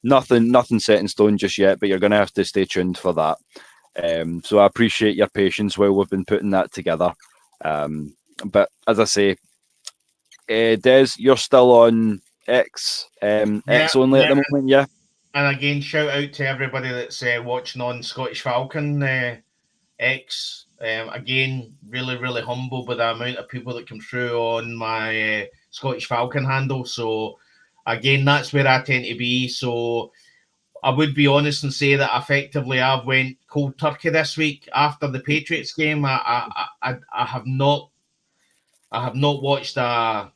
Nothing set in stone just yet, but you're going to have to stay tuned for that. So I appreciate your patience while we've been putting that together. But as I say, Des, you're still on X, X only at the moment, yeah? And again, shout out to everybody that's watching on Scottish Falcon X. Again, really, really humble by the amount of people that come through on my Scottish Falcon handle. So again, that's where I tend to be. So I would be honest and say that effectively I've went cold turkey this week after the Patriots game. I have not watched a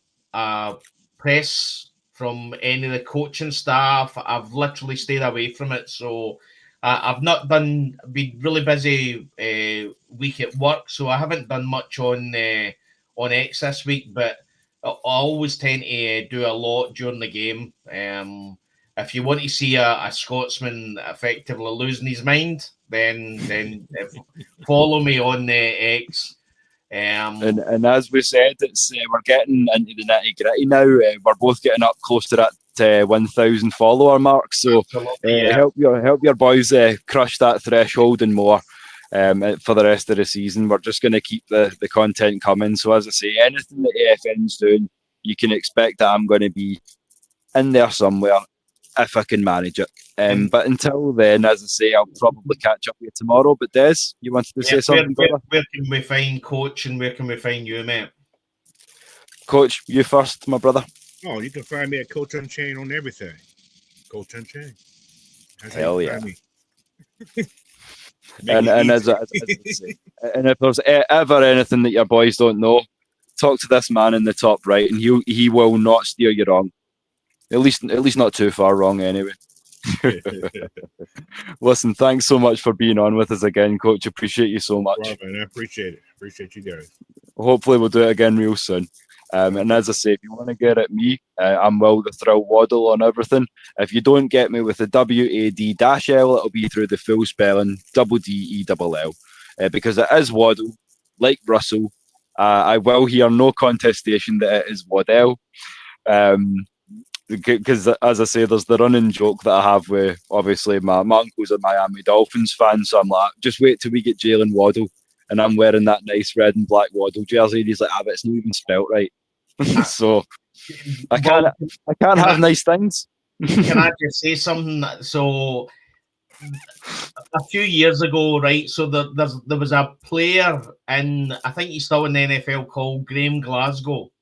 press from any of the coaching staff. I've literally stayed away from it. So I've not been really busy week at work, so I haven't done much on X this week. But I always tend to do a lot during the game. If you want to see a Scotsman effectively losing his mind, then follow me on X. And as we said, it's we're getting into the nitty gritty now. We're both getting up close to that 1,000 follower mark. So help your boys crush that threshold and more for the rest of the season. We're just going to keep the content coming. So as I say, anything that AFN's doing, you can expect that I'm going to be in there somewhere if I can manage it. But until then, as I say, I'll probably catch up with you tomorrow. But Des, you wanted to say something? Where can we find Coach and where can we find you, mate? Coach, you first, my brother. Oh, you can find me at Coach Unchained on everything. Coach Unchained. Hell yeah. and as I say, and if there's ever anything that your boys don't know, talk to this man in the top right, and he will not steer you wrong. At least not too far wrong, anyway. Listen, thanks so much for being on with us again, Coach. Appreciate you so much. Well, man, I appreciate it. Appreciate you guys. Hopefully, we'll do it again real soon. And as I say, if you want to get at me, I'm Will the Thrill Waddell on everything. If you don't get me with the WAD-L, it'll be through the full spelling DDELL. Because it is Waddell, like Russell. I will hear no contestation that it is Waddell. Because as I say, there's the running joke that I have with, obviously, my uncle's a Miami Dolphins fan, so I'm like, just wait till we get Jalen Waddell, and I'm wearing that nice red and black Waddell jersey, and he's like, but it's not even spelt right. So I can't have nice things. Can I just say something? So a few years ago, right, so there was a player in, I think he's still in the NFL, called Graham Glasgow.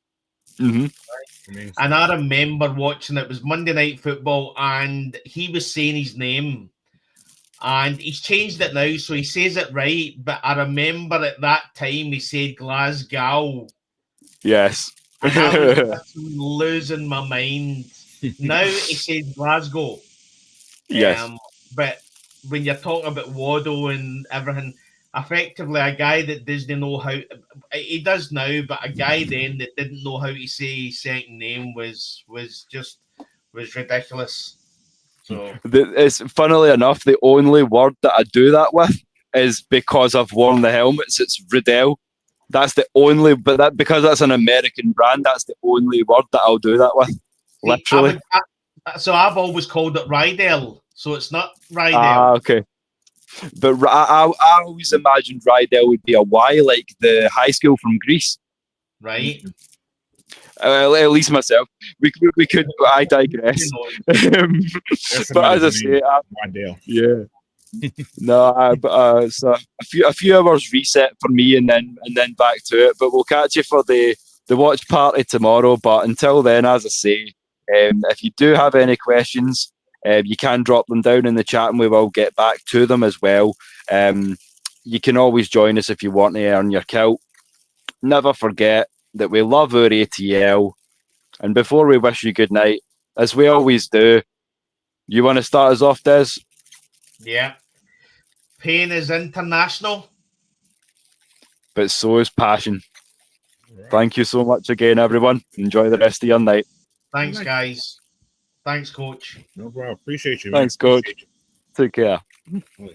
Mm-hmm. I mean, And I remember watching it was Monday Night Football, and he was saying his name, and he's changed it now, so he says it right. But I remember at that time he said Glasgow, Yes. and I was literally losing my mind. Now he says Glasgow. Yes. But when you're talking about Waddell and everything, effectively a guy that doesn't know how, he does now, but a guy then that didn't know how to say his second name was ridiculous. So It's funnily enough, the only word that I do that with is because I've worn the helmets. It's Waddell. That's the only, but that because that's an American brand, that's the only word that I'll do that with. Literally. So I've always called it Rydell. So it's not Rydell. Ah, okay. But I always imagined Rydell would be a Y, like the high school from Greece. Right. At least myself. We could. I digress. But as I say, yeah. No, so a few hours reset for me, and then back to it. But we'll catch you for the watch party tomorrow. But until then, as I say, if you do have any questions, you can drop them down in the chat, and we will get back to them as well. You can always join us if you want to earn your kilt. Never forget that we love our ATL. And before we wish you good night, as we always do, you want to start us off, Des? Yeah. Pain is international, but so is passion. Right. Thank you so much again, everyone. Enjoy the rest of your night. Thanks, guys. Thanks, Coach. No problem. Appreciate you, man. Thanks, Coach. Appreciate you. Take care. Oh, yeah.